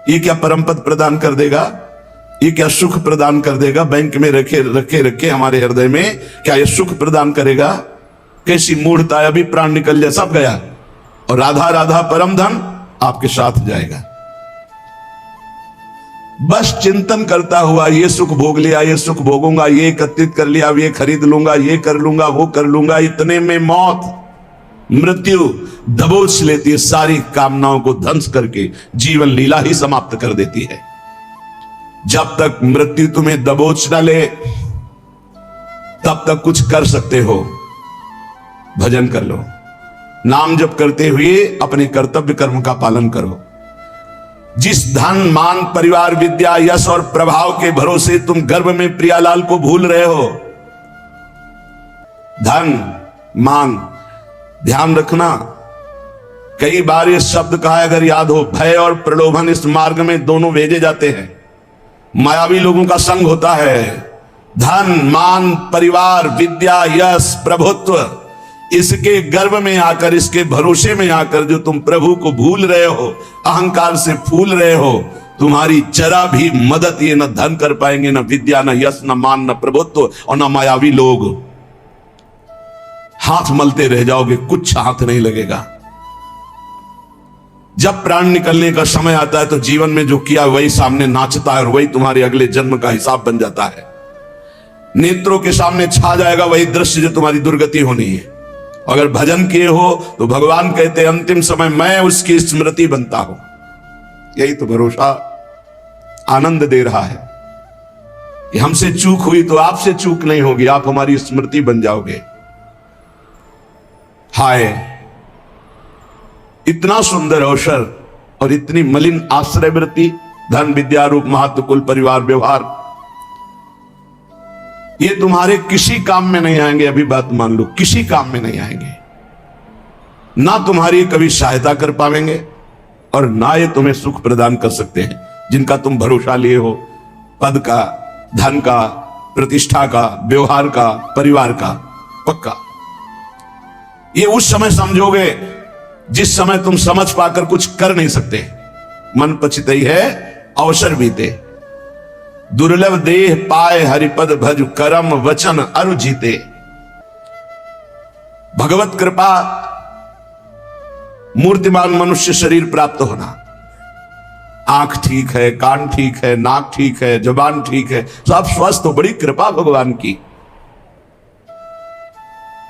ये क्या परम पद प्रदान कर देगा? ये क्या सुख प्रदान कर देगा? बैंक में रखे रखे रखे हमारे हृदय में क्या ये सुख प्रदान करेगा? कैसी मूढ़ता है, अभी प्राण निकल जाए सब गया। और राधा राधा परम धन आपके साथ जाएगा। बस चिंतन करता हुआ ये सुख भोग लिया, ये सुख भोगूंगा, ये एकत्रित कर लिया, ये खरीद लूंगा, ये कर लूंगा, वो कर लूंगा, इतने में मौत मृत्यु दबोच लेती है, सारी कामनाओं को ध्वंस करके जीवन लीला ही समाप्त कर देती है। जब तक मृत्यु तुम्हें दबोच न ले तब तक कुछ कर सकते हो। भजन कर लो, नाम जप करते हुए अपने कर्तव्य कर्म का पालन करो। जिस धन मान परिवार विद्या यश और प्रभाव के भरोसे तुम गर्भ में प्रियालाल को भूल रहे हो, धन मान, ध्यान रखना कई बार ये शब्द कहा अगर याद हो, भय और प्रलोभन इस मार्ग में दोनों भेजे जाते हैं। मायावी लोगों का संग होता है। धन मान परिवार विद्या यश प्रभुत्व, इसके गर्भ में आकर, इसके भरोसे में आकर जो तुम प्रभु को भूल रहे हो, अहंकार से फूल रहे हो, तुम्हारी जरा भी मदद ये न धन कर पाएंगे, न विद्या, न यश, न मान, न प्रभुत्व और न मायावी लोग। हाथ मलते रह जाओगे, कुछ हाथ नहीं लगेगा। जब प्राण निकलने का समय आता है तो जीवन में जो किया वही सामने नाचता है और वही तुम्हारे अगले जन्म का हिसाब बन जाता है। नेत्रों के सामने छा जाएगा वही दृश्य जो तुम्हारी दुर्गति होनी है। अगर भजन किए हो तो भगवान कहते हैं अंतिम समय मैं उसकी स्मृति बनता हूं। यही तो भरोसा आनंद दे रहा है कि हमसे चूक हुई तो आपसे चूक नहीं होगी, आप हमारी स्मृति बन जाओगे। हाय, इतना सुंदर अवसर और इतनी मलिन आश्रय वृत्ति, धन विद्या रूप महत्व कुल परिवार व्यवहार, ये तुम्हारे किसी काम में नहीं आएंगे। अभी बात मान लो, किसी काम में नहीं आएंगे। ना तुम्हारी कभी सहायता कर पाएंगे और ना ये तुम्हें सुख प्रदान कर सकते हैं जिनका तुम भरोसा लिए हो, पद का, धन का, प्रतिष्ठा का, व्यवहार का, परिवार का। पक्का ये उस समय समझोगे जिस समय तुम समझ पाकर कुछ कर नहीं सकते। मन पछितई है अवसर बीते, दुर्लभ देह पाए हरिपद भज करम वचन अरु जीते। भगवत कृपा मूर्तिमान मनुष्य शरीर प्राप्त होना, आंख ठीक है, कान ठीक है, नाक ठीक है, जुबान ठीक है, सब स्वस्थ हो, बड़ी कृपा भगवान की।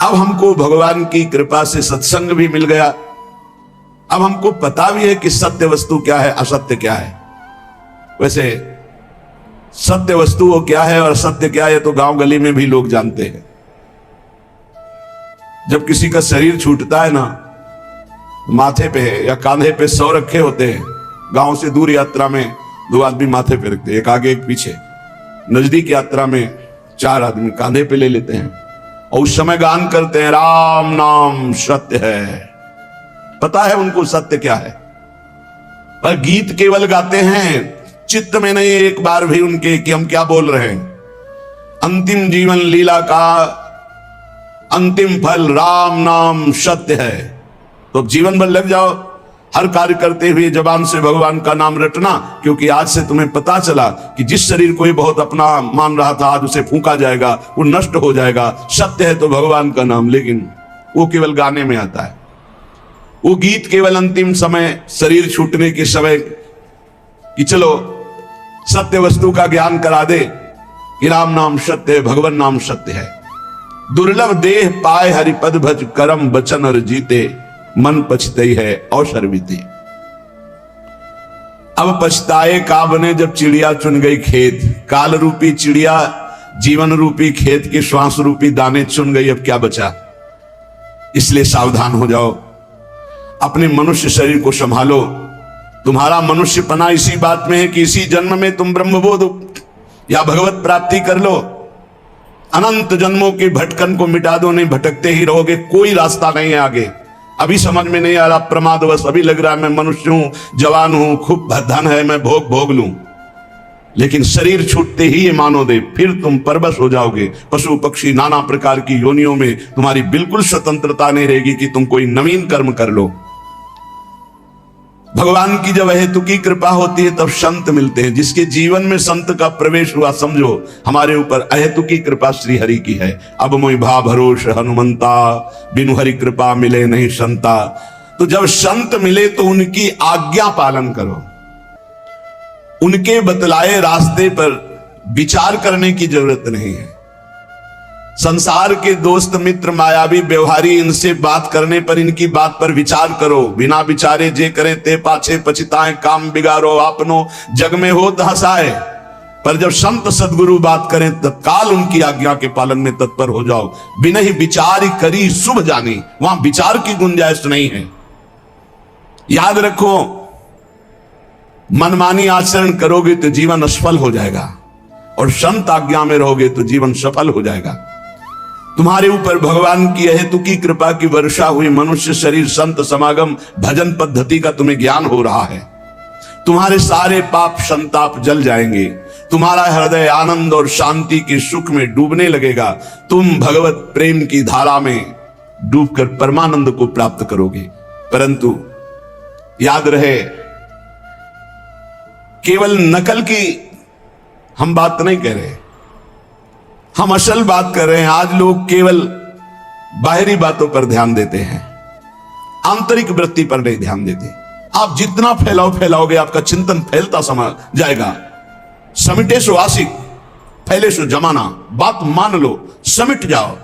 अब हमको भगवान की कृपा से सत्संग भी मिल गया। अब हमको पता भी है कि सत्य वस्तु क्या है, असत्य क्या है। वैसे सत्य वस्तु वो क्या है और सत्य क्या है तो गांव गली में भी लोग जानते हैं। जब किसी का शरीर छूटता है ना, माथे पे या कांधे पे 100 रखे होते हैं। गांव से दूर यात्रा में 2 आदमी माथे पे रखते हैं, एक आगे एक पीछे। नजदीक यात्रा में 4 आदमी कांधे पे ले लेते हैं और उस समय गान करते हैं राम नाम सत्य है। पता है उनको सत्य क्या है, पर गीत केवल गाते हैं, चित्त में नहीं एक बार भी उनके कि हम क्या बोल रहे हैं। अंतिम जीवन लीला का अंतिम फल राम नाम सत्य है। तो जीवन भर लग जाओ हर कार्य करते हुए जबान से भगवान का नाम रटना, क्योंकि आज से तुम्हें पता चला कि जिस शरीर को ये बहुत अपना मान रहा था आज उसे फूंका जाएगा, वो नष्ट हो जाएगा। सत्य है तो भगवान का नाम, लेकिन वो केवल गाने में आता है। वो गीत केवल अंतिम समय, शरीर छूटने के समय कि चलो सत्य वस्तु का ज्ञान करा दे कि राम नाम सत्य है, भगवान नाम सत्य है। दुर्लभ देह पाए हरिपद भज करम वचन और जीते, मन पछतई है अवसर बीते। अब पछताए का बने जब चिड़िया चुन गई खेत। काल रूपी चिड़िया जीवन रूपी खेत के श्वास रूपी दाने चुन गई, अब क्या बचा। इसलिए सावधान हो जाओ, अपने मनुष्य शरीर को संभालो। तुम्हारा मनुष्यपना इसी बात में है कि इसी जन्म में तुम ब्रह्मबोध या भगवत प्राप्ति कर लो। अनंत जन्मों के भटकन को मिटा दो, नहीं भटकते ही रहोगे, कोई रास्ता नहीं है आगे। अभी समझ में नहीं आ रहा, प्रमादवश अभी लग रहा है मैं मनुष्य हूं, जवान हूं, खूब धन है, मैं भोग लूं। लेकिन शरीर छूटते ही ये मानो दे, फिर तुम परवश हो जाओगे। पशु पक्षी नाना प्रकार की योनियों में तुम्हारी बिल्कुल स्वतंत्रता नहीं रहेगी कि तुम कोई नवीन कर्म कर लो। भगवान की जब अहेतुकी कृपा होती है तब संत मिलते हैं। जिसके जीवन में संत का प्रवेश हुआ, समझो हमारे ऊपर अहेतुकी कृपा श्री हरि की है। अब मोहि भा भरोस हनुमंता, बिनु हरि कृपा मिले नहीं संता। तो जब संत मिले तो उनकी आज्ञा पालन करो, उनके बतलाए रास्ते पर विचार करने की जरूरत नहीं है। संसार के दोस्त मित्र मायावी व्यवहारी, इनसे बात करने पर इनकी बात पर विचार करो। बिना विचारे जे करे ते पाछे पछताए, काम बिगाड़ो आपनो जग में हो हंसाए। पर जब संत सदगुरु बात करें तत्काल उनकी आज्ञा के पालन में तत्पर हो जाओ। बिना ही विचार करी शुभ जानी, वहां विचार की गुंजाइश नहीं है। याद रखो, मनमानी आचरण करोगे तो जीवन असफल हो जाएगा, और संत आज्ञा में रहोगे तो जीवन सफल हो जाएगा। तुम्हारे ऊपर भगवान की अहेतुकी कृपा की वर्षा हुई। मनुष्य शरीर, संत समागम, भजन पद्धति का तुम्हें ज्ञान हो रहा है। तुम्हारे सारे पाप संताप जल जाएंगे। तुम्हारा हृदय आनंद और शांति के सुख में डूबने लगेगा। तुम भगवत प्रेम की धारा में डूबकर परमानंद को प्राप्त करोगे। परंतु याद रहे, केवल नकल की हम बात नहीं कह रहे, हम असल बात कर रहे हैं। आज लोग केवल बाहरी बातों पर ध्यान देते हैं, आंतरिक वृत्ति पर नहीं ध्यान देते। आप जितना फैलाओगे आपका चिंतन फैलता समा जाएगा। समिटे सो आशिक, फैले सो जमाना। बात मान लो, समिट जाओ।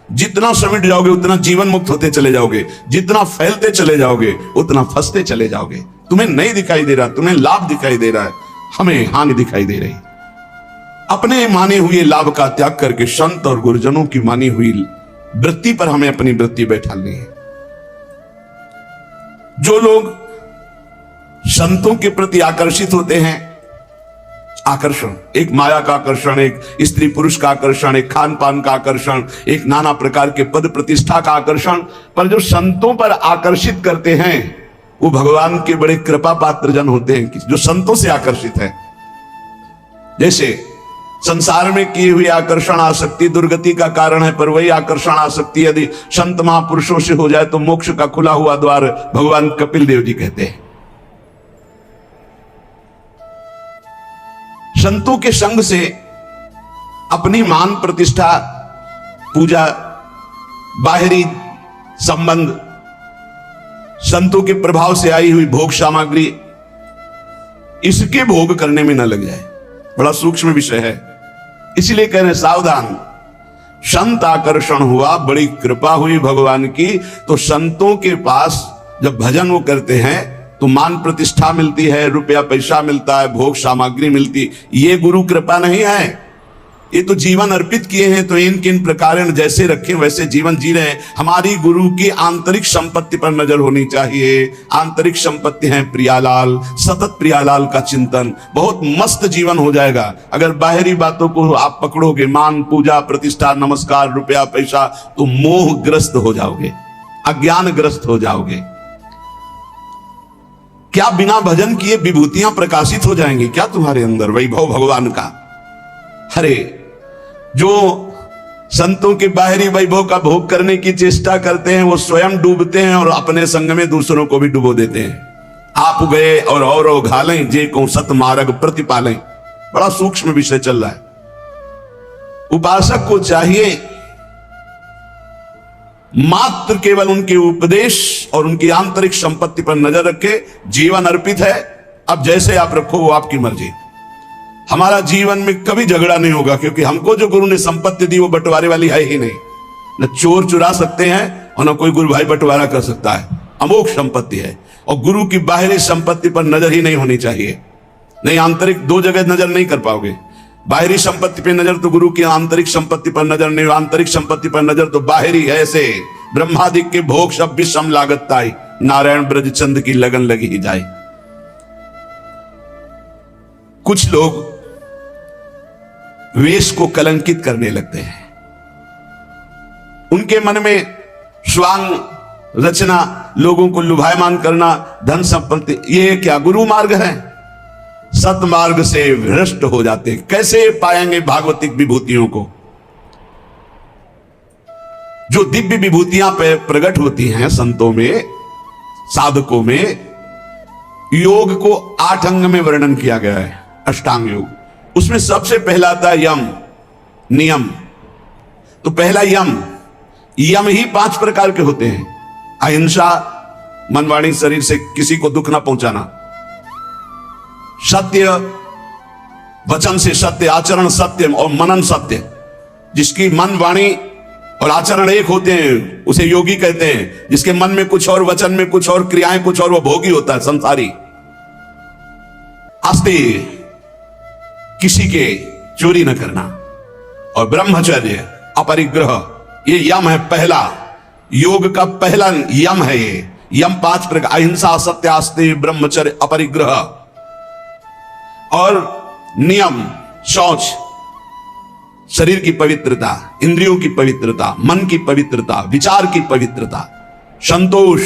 जितना समिट जाओगे उतना जीवन मुक्त होते चले जाओगे। जितना फैलते चले जाओगे उतना फंसते चले जाओगे। तुम्हें नहीं दिखाई दे रहा, तुम्हें लाभ दिखाई दे रहा है, हमें हानि दिखाई दे रही। अपने माने हुए लाभ का त्याग करके संत और गुरुजनों की मानी हुई वृत्ति पर हमें अपनी वृत्ति बैठानी है। जो लोग संतों के प्रति आकर्षित होते हैं, आकर्षण, एक माया का आकर्षण, एक स्त्री पुरुष का आकर्षण, एक खान पान का आकर्षण, एक नाना प्रकार के पद प्रतिष्ठा का आकर्षण, पर जो संतों पर आकर्षित करते हैं वो भगवान के बड़े कृपा पात्र जन होते हैं, जो संतों से आकर्षित है। जैसे संसार में की हुई आकर्षण आसक्ति दुर्गति का कारण है, पर वही आकर्षण आसक्ति यदि संत महापुरुषों से हो जाए तो मोक्ष का खुला हुआ द्वार भगवान कपिल देव जी कहते हैं। संतों के संग से अपनी मान प्रतिष्ठा, पूजा, बाहरी संबंध, संतों के प्रभाव से आई हुई भोग सामग्री, इसके भोग करने में न लग जाए। बड़ा सूक्ष्म विषय है, इसलिए कह रहे सावधान। संत आकर्षण हुआ, बड़ी कृपा हुई भगवान की, तो संतों के पास जब भजन वो करते हैं तो मान प्रतिष्ठा मिलती है, रुपया पैसा मिलता है, भोग सामग्री मिलती। ये गुरु कृपा नहीं है, ये तो जीवन अर्पित किए हैं तो इन किन प्रकार जैसे रखे वैसे जीवन जी रहे हैं। हमारी गुरु की आंतरिक संपत्ति पर नजर होनी चाहिए। आंतरिक संपत्ति है प्रियालाल, सतत प्रियालाल का चिंतन, बहुत मस्त जीवन हो जाएगा। अगर बाहरी बातों को आप पकड़ोगे, मान पूजा प्रतिष्ठा नमस्कार रुपया पैसा, तो मोहग्रस्त हो जाओगे, अज्ञानग्रस्त हो जाओगे। क्या बिना भजन किए विभूतियां प्रकाशित हो जाएंगी क्या तुम्हारे अंदर, वैभव भगवान का? अरे जो संतों के बाहरी वैभव का भोग करने की चेष्टा करते हैं वो स्वयं डूबते हैं और अपने संग में दूसरों को भी डुबो देते हैं। आप गए और घालें जे को सत मार्ग प्रतिपालें। बड़ा सूक्ष्म विषय चल रहा है। उपासक को चाहिए मात्र केवल उनके उपदेश और उनकी आंतरिक संपत्ति पर नजर रखे। जीवन अर्पित है, अब जैसे आप रखो वो आपकी मर्जी। हमारा जीवन में कभी झगड़ा नहीं होगा, क्योंकि हमको जो गुरु ने संपत्ति दी वो बंटवारे वाली है ही नहीं। न चोर चुरा सकते हैं और न कोई गुरु भाई बंटवारा कर सकता है। अमोघ संपत्ति है, और गुरु की बाहरी संपत्ति पर नजर ही नहीं होनी चाहिए। नहीं, आंतरिक दो जगह नजर नहीं कर पाओगे। बाहरी संपत्ति पर नजर तो गुरु की आंतरिक संपत्ति पर नजर नहीं, आंतरिक संपत्ति पर नजर तो बाहरी है। ऐसे ब्रह्मादिक के भोग सब विषम लागत ताई, नारायण ब्रज चंद की लगन लगी ही जाए। कुछ लोग वेश को कलंकित करने लगते हैं। उनके मन में स्वांग रचना, लोगों को लुभायमान करना, धन संपत्ति, ये क्या गुरु मार्ग है? सतमार्ग से भ्रष्ट हो जाते। कैसे पाएंगे भागवतिक विभूतियों को? जो दिव्य विभूतियां पे प्रकट होती हैं संतों में, साधकों में, योग को 8 अंग में वर्णन किया गया है, अष्टांग योग। उसमें सबसे पहला आता है यम, नियम। तो पहला यम, यम ही 5 प्रकार के होते हैं। अहिंसा, मन वाणी शरीर से किसी को दुख ना पहुंचाना, सत्य, वचन से सत्य, आचरण सत्य और मनन सत्य। जिसकी मन वाणी और आचरण एक होते हैं उसे योगी कहते हैं। जिसके मन में कुछ और, वचन में कुछ और, क्रियाएं कुछ और, वो भोगी होता है, संसारी। आस्तिक, किसी के चोरी न करना, और ब्रह्मचर्य, अपरिग्रह, ये यम है पहला। योग का पहला यम है ये। यम 5 प्रकार, अहिंसा, सत्य, आस्तिक, ब्रह्मचर्य, अपरिग्रह। और नियम, शौच, शरीर की पवित्रता, इंद्रियों की पवित्रता, मन की पवित्रता, विचार की पवित्रता, संतोष,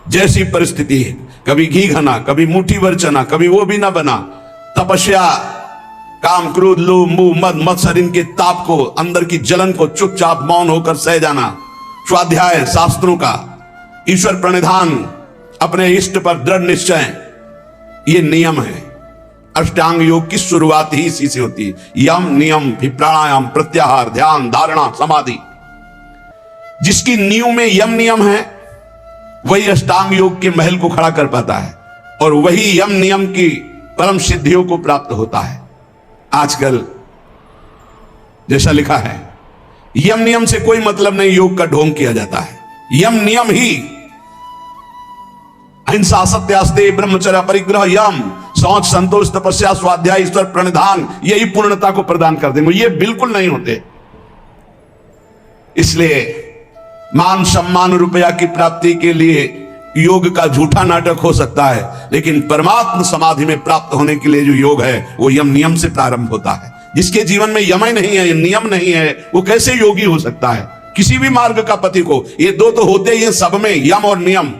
जैसी परिस्थिति, कभी घी घना, कभी मुट्ठी भर चना, कभी वो भी ना बना। तपस्या, काम, क्रोध, लोभ, मोह, मद, मत्सर, इनके ताप को, अंदर की जलन को चुपचाप मौन होकर सह जाना। स्वाध्याय शास्त्रों का, ईश्वर प्रणिधान, अपने इष्ट पर दृढ़ निश्चय, ये नियम है। अष्टांग योग की शुरुआत ही इसी से होती है। यम, नियम, फिर प्राणायाम, प्रत्याहार, ध्यान, धारणा, समाधि। जिसकी नींव में यम नियम है वही अष्टांग योग के महल को खड़ा कर पाता है, और वही यम नियम की परम सिद्धियों को प्राप्त होता है। आजकल जैसा लिखा है, यम नियम से कोई मतलब नहीं, योग का ढोंग किया जाता है। यम नियम ही अहिंसा, सत्य, आस्तिक, ब्रह्मचर्य, परिग्रह, यम, शौच, संतोष, तपस्या, स्वाध्याय, ईश्वर प्रणिधान, यही पूर्णता को प्रदान कर देंगे। ये बिल्कुल नहीं होते। इसलिए मान, सम्मान, रुपया की प्राप्ति के लिए योग का झूठा नाटक हो सकता है, लेकिन परमात्म समाधि में प्राप्त होने के लिए जो योग है वो यम नियम से प्रारंभ होता है। जिसके जीवन में यम ही नहीं है, नियम नहीं है, वो कैसे योगी हो सकता है? किसी भी मार्ग का पति को ये दो तो होते ही हैं सब में, यम और नियम।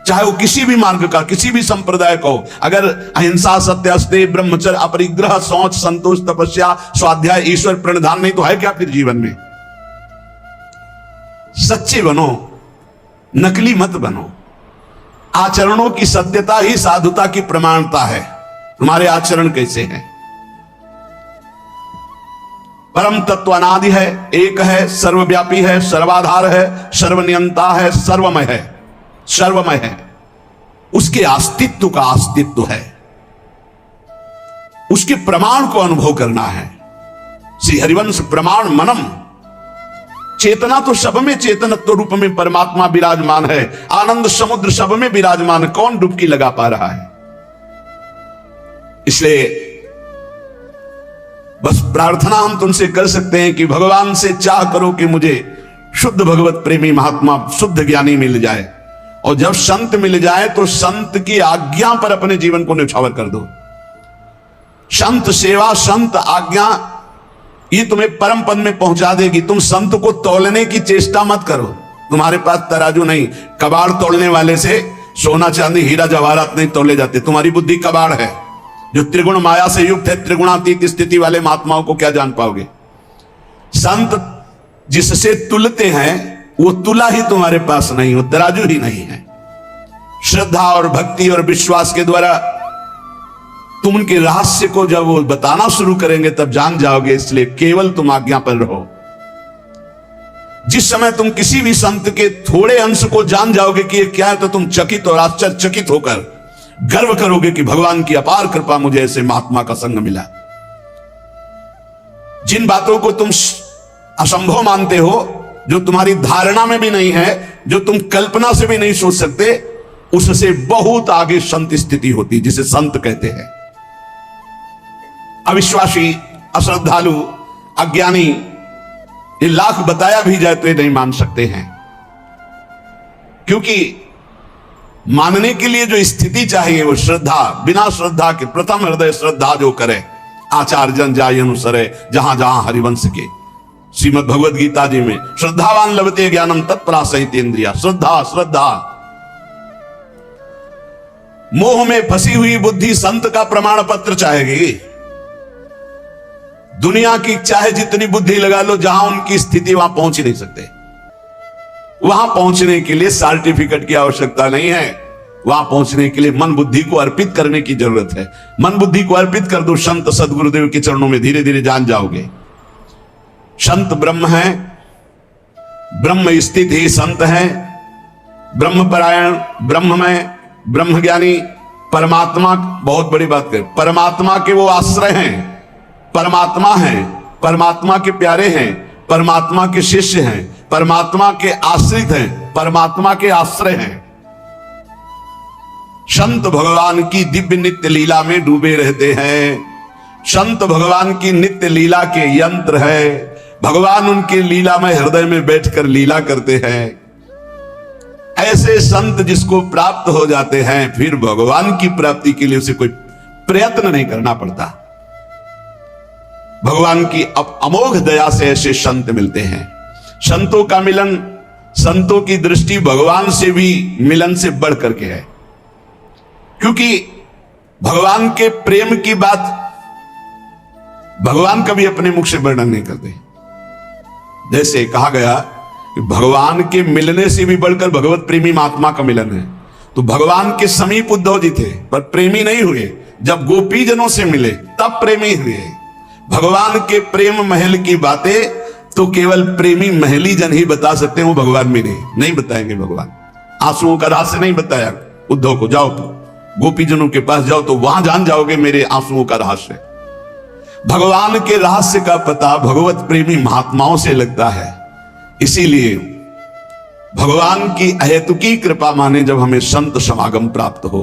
चाहे वो किसी भी मार्ग का, किसी भी संप्रदाय को, अगर अहिंसा, सत्य, आस्तिक, ब्रह्मचर्य, अपरिग्रह, शौच, संतोष, तपस्या, स्वाध्याय, ईश्वर प्रणिधान नहीं तो है क्या फिर जीवन में? सच्चे बनो, नकली मत बनो। आचरणों की सत्यता ही साधुता की प्रमाणता है। तुम्हारे आचरण कैसे हैं? परम तत्व अनादि है, एक है, सर्वव्यापी है, सर्वाधार है, सर्वनियंता है, सर्वमय है, सर्वमय है। उसके अस्तित्व का अस्तित्व है, उसके प्रमाण को अनुभव करना है। श्री हरिवंश प्रमाण मनम। चेतना तो सब में, चेतनत्व रूप में परमात्मा विराजमान है। आनंद समुद्र सब में विराजमान है। कौन डुबकी लगा पा रहा है? इसलिए बस प्रार्थना हम तुमसे कर सकते हैं कि भगवान से चाह करो कि मुझे शुद्ध भगवत प्रेमी महात्मा, शुद्ध ज्ञानी मिल जाए। और जब संत मिल जाए तो संत की आज्ञा पर अपने जीवन को न्यौछावर कर दो। संत सेवा, संत आज्ञा, ये तुम्हें परम पद में पहुंचा देगी। तुम संत को तौलने की चेष्टा मत करो। तुम्हारे पास तराजू नहीं, कबाड़ तोड़ने वाले से सोना चांदी हीरा जवाहरात नहीं तोले जाते। तुम्हारी बुद्धि कबाड़ है जो त्रिगुण माया से युक्त है। त्रिगुणातीत स्थिति वाले महात्माओं को क्या जान पाओगे? संत जिससे तुलते हैं वो तुला ही तुम्हारे पास नहीं हो, तराजू ही नहीं है। श्रद्धा और भक्ति और विश्वास के द्वारा तुम उनके रहस्य को जब वो बताना शुरू करेंगे तब जान जाओगे। इसलिए केवल तुम आज्ञा पर रहो। जिस समय तुम किसी भी संत के थोड़े अंश को जान जाओगे कि ये क्या है, तो तुम चकित और आश्चर्यचकित होकर गर्व करोगे कि भगवान की अपार कृपा, मुझे ऐसे महात्मा का संग मिला। जिन बातों को तुम असंभव मानते हो, जो तुम्हारी धारणा में भी नहीं है, जो तुम कल्पना से भी नहीं सोच सकते, उससे बहुत आगे संत स्थिति होती, जिसे संत कहते हैं। अविश्वासी, अश्रद्धालु, अज्ञानी, ये लाख बताया भी जाए तो ये नहीं मान सकते हैं। क्योंकि मानने के लिए जो स्थिति चाहिए वो श्रद्धा। बिना श्रद्धा के, प्रथम हृदय श्रद्धा जो करे, आचार्य जन जाय अनुसरे, जहां जहां हरिवंश के। श्रीमद् भगवद गीता जी में श्रद्धावान लभते ज्ञानम तत्परासहित इंद्रिया। श्रद्धा, श्रद्धा। मोह में फंसी हुई बुद्धि संत का प्रमाण पत्र चाहेगी। दुनिया की चाहे जितनी बुद्धि लगा लो, जहां उनकी स्थिति वहां पहुंच ही नहीं सकते। वहां पहुंचने के लिए सर्टिफिकेट की आवश्यकता नहीं है। वहां पहुंचने के लिए मन बुद्धि को अर्पित करने की जरूरत है। मन बुद्धि को अर्पित कर दो संत सदगुरुदेव के चरणों में, धीरे धीरे जान जाओगे। संत ब्रह्म है, ब्रह्म स्थित ही संत है, ब्रह्मपरायण, ब्रह्ममय, ब्रह्मज्ञानी, परमात्मा। बहुत बड़ी बात कर, परमात्मा के वो आश्रय हैं, परमात्मा हैं, परमात्मा के प्यारे हैं, परमात्मा के शिष्य हैं, परमात्मा के आश्रित हैं, परमात्मा के आश्रय हैं। संत भगवान की दिव्य नित्य लीला में डूबे रहते हैं। संत भगवान की नित्य लीला के यंत्र है। भगवान उनके लीला में हृदय में बैठकर लीला करते हैं। ऐसे संत जिसको प्राप्त हो जाते हैं, फिर भगवान की प्राप्ति के लिए उसे कोई प्रयत्न नहीं करना पड़ता। भगवान की अमोघ दया से ऐसे संत मिलते हैं। संतों का मिलन, संतों की दृष्टि भगवान से भी मिलन से बढ़ करके है, क्योंकि भगवान के प्रेम की बात भगवान कभी अपने मुख से वर्णन नहीं करते। जैसे कहा गया कि भगवान के मिलने से भी बढ़कर भगवत प्रेमी महात्मा का मिलन है। तो भगवान के समीप उद्धव जी थे, पर प्रेमी नहीं हुए। जब गोपी जनों से मिले तब प्रेमी हुए। भगवान के प्रेम महल की बातें तो केवल प्रेमी महली जन ही बता सकते हैं, वो भगवान में नहीं बताएंगे। भगवान आंसुओं का रहस्य नहीं बताया उद्धव को। जाओ तो गोपीजनों के पास जाओ तो वहां जान जाओगे मेरे आंसुओं का रहस्य। भगवान के रहस्य का पता भगवत प्रेमी महात्माओं से लगता है। इसीलिए भगवान की अहेतुकी कृपा माने जब हमें संत समागम प्राप्त हो,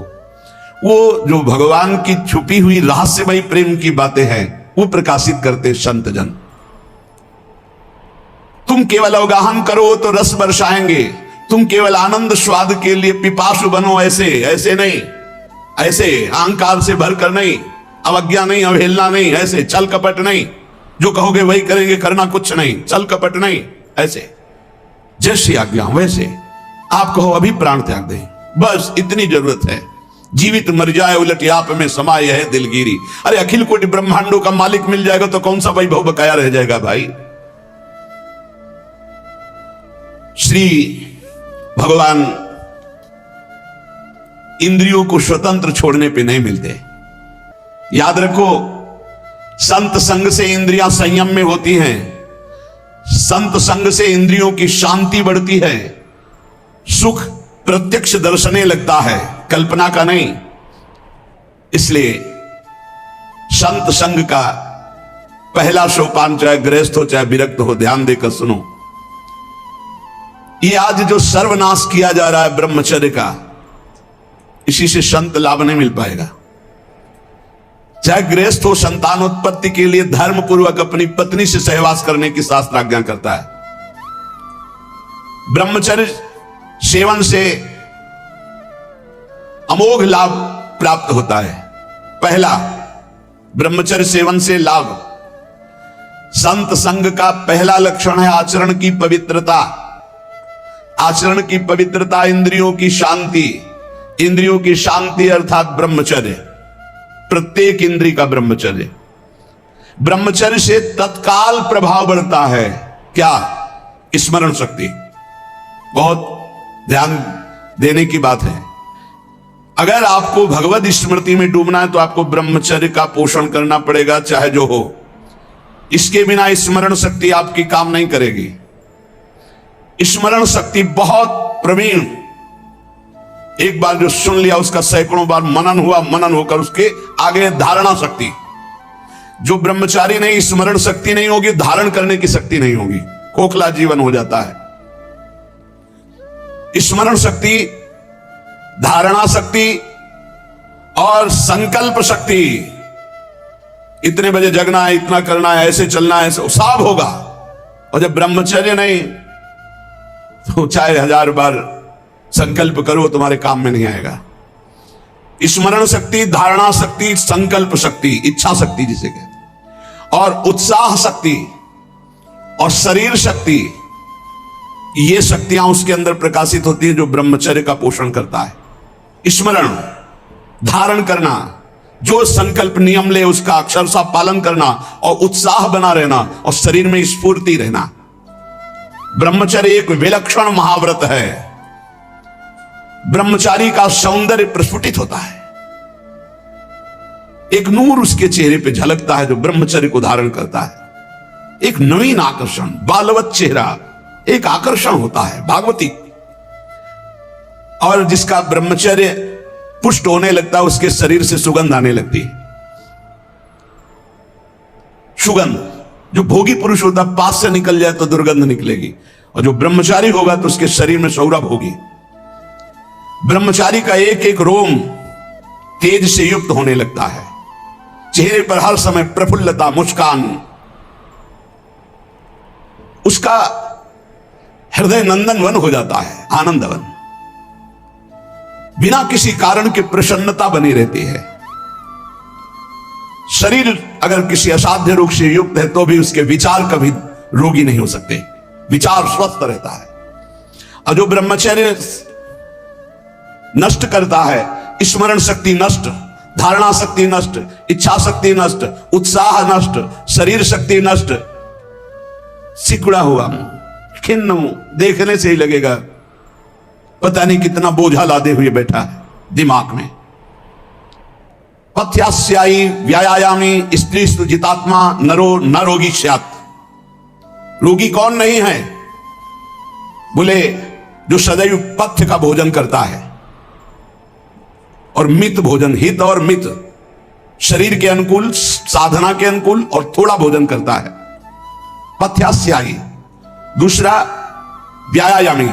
वो जो भगवान की छुपी हुई रहस्यमयी प्रेम की बातें हैं वो प्रकाशित करते संत जन। तुम केवल अवगाहन करो तो रस बरसाएंगे, तुम केवल आनंद स्वाद के लिए पिपासु बनो, ऐसे नहीं, ऐसे अहंकार से भरकर नहीं, अवज्ञा नहीं, अवहेलना नहीं, ऐसे छल कपट नहीं, जो कहोगे वही करेंगे, करना कुछ नहीं, छल कपट नहीं, ऐसे जैसी आज्ञा वैसे। आप कहो अभी प्राण त्याग दें, बस इतनी जरूरत है। जीवित मर जाए उलट आप में समाये है दिलगिरी। अरे अखिल कोटि ब्रह्मांडों का मालिक मिल जाएगा तो कौन सा वैभव बकाया रह जाएगा भाई। श्री भगवान इंद्रियों को स्वतंत्र छोड़ने पे नहीं मिलते। याद रखो, संत संग से इंद्रियां संयम में होती हैं। संत संग से इंद्रियों की शांति बढ़ती है। सुख प्रत्यक्ष दर्शने लगता है, कल्पना का नहीं। इसलिए संत संग का पहला सोपान, चाहे गृहस्थ हो चाहे विरक्त हो, ध्यान देकर सुनो। ये आज जो सर्वनाश किया जा रहा है ब्रह्मचर्य का, इसी से संत लाभ नहीं मिल पाएगा। चाहे गृहस्थ हो, संतानोत्पत्ति के लिए धर्म पूर्वक अपनी पत्नी से सहवास करने की शास्त्र आज्ञा करता है। ब्रह्मचर्य सेवन से अमोघ लाभ प्राप्त होता है। पहला, ब्रह्मचर्य सेवन से लाभ। संत संग का पहला लक्षण है आचरण की पवित्रता। आचरण की पवित्रता, इंद्रियों की शांति। इंद्रियों की शांति अर्थात ब्रह्मचर्य, प्रत्येक इंद्रिय का ब्रह्मचर्य। ब्रह्मचर्य से तत्काल प्रभाव बढ़ता है। क्या? स्मरण शक्ति। बहुत ध्यान देने की बात है। अगर आपको भगवत स्मृति में डूबना है तो आपको ब्रह्मचर्य का पोषण करना पड़ेगा, चाहे जो हो। इसके बिना स्मरण शक्ति आपकी काम नहीं करेगी। स्मरण शक्ति बहुत प्रवीण, एक बार जो सुन लिया उसका सैकड़ों बार मनन हुआ, मनन होकर उसके आगे धारणा शक्ति। जो ब्रह्मचारी नहीं, स्मरण शक्ति नहीं होगी, धारण करने की शक्ति नहीं होगी, खोखला जीवन हो जाता है। स्मरण शक्ति, धारणा शक्ति और संकल्प शक्ति। इतने बजे जगना है, इतना करना है, ऐसे चलना है, सब होगा। और जब ब्रह्मचर्य नहीं तो चाहे 1000 बार संकल्प करो तुम्हारे काम में नहीं आएगा। स्मरण शक्ति, धारणा शक्ति, संकल्प शक्ति, इच्छा शक्ति जिसे कहते, और उत्साह शक्ति और शरीर शक्ति, ये शक्तियां उसके अंदर प्रकाशित होती है जो ब्रह्मचर्य का पोषण करता है। स्मरण, धारण करना, जो संकल्प नियम ले उसका अक्षरशः पालन करना, और उत्साह बना रहना, और शरीर में स्फूर्ति रहना। ब्रह्मचर्य एक विलक्षण महाव्रत है। ब्रह्मचारी का सौंदर्य प्रस्फुटित होता है, एक नूर उसके चेहरे पे झलकता है जो ब्रह्मचर्य को धारण करता है। एक नवीन आकर्षण, बालवत चेहरा, एक आकर्षण होता है भागवती। और जिसका ब्रह्मचर्य पुष्ट होने लगता है उसके शरीर से सुगंध आने लगती है। सुगंध, जो भोगी पुरुष होता है पास से निकल जाए तो दुर्गंध निकलेगी, और जो ब्रह्मचारी होगा तो उसके शरीर में सौरभ होगी। ब्रह्मचारी का एक एक रोम तेज से युक्त होने लगता है, चेहरे पर हर समय प्रफुल्लता, मुस्कान, उसका हृदय नंदन वन हो जाता है, आनंदवन। बिना किसी कारण के प्रसन्नता बनी रहती है। शरीर अगर किसी असाध्य रोग से युक्त है तो भी उसके विचार कभी रोगी नहीं हो सकते, विचार स्वस्थ रहता है। और जो ब्रह्मचर्य नष्ट करता है, स्मरण शक्ति नष्ट, धारणा शक्ति नष्ट, इच्छा शक्ति नष्ट, उत्साह नष्ट, शरीर शक्ति नष्ट, सिकुड़ा हुआ, खिन्न मुंह, देखने से ही लगेगा पता नहीं कितना बोझा लादे हुए बैठा है दिमाग में। पथ्यास्यायी व्यायामी स्त्रीस्तु जितात्मा नरो न रोगी स्यात्। रोगी कौन नहीं है? बोले जो सदैव पथ्य का भोजन करता है और मित भोजन, हित और मित, शरीर के अनुकूल, साधना के अनुकूल और थोड़ा भोजन करता है, पथ्यास्यायी। दूसरा व्यायामी,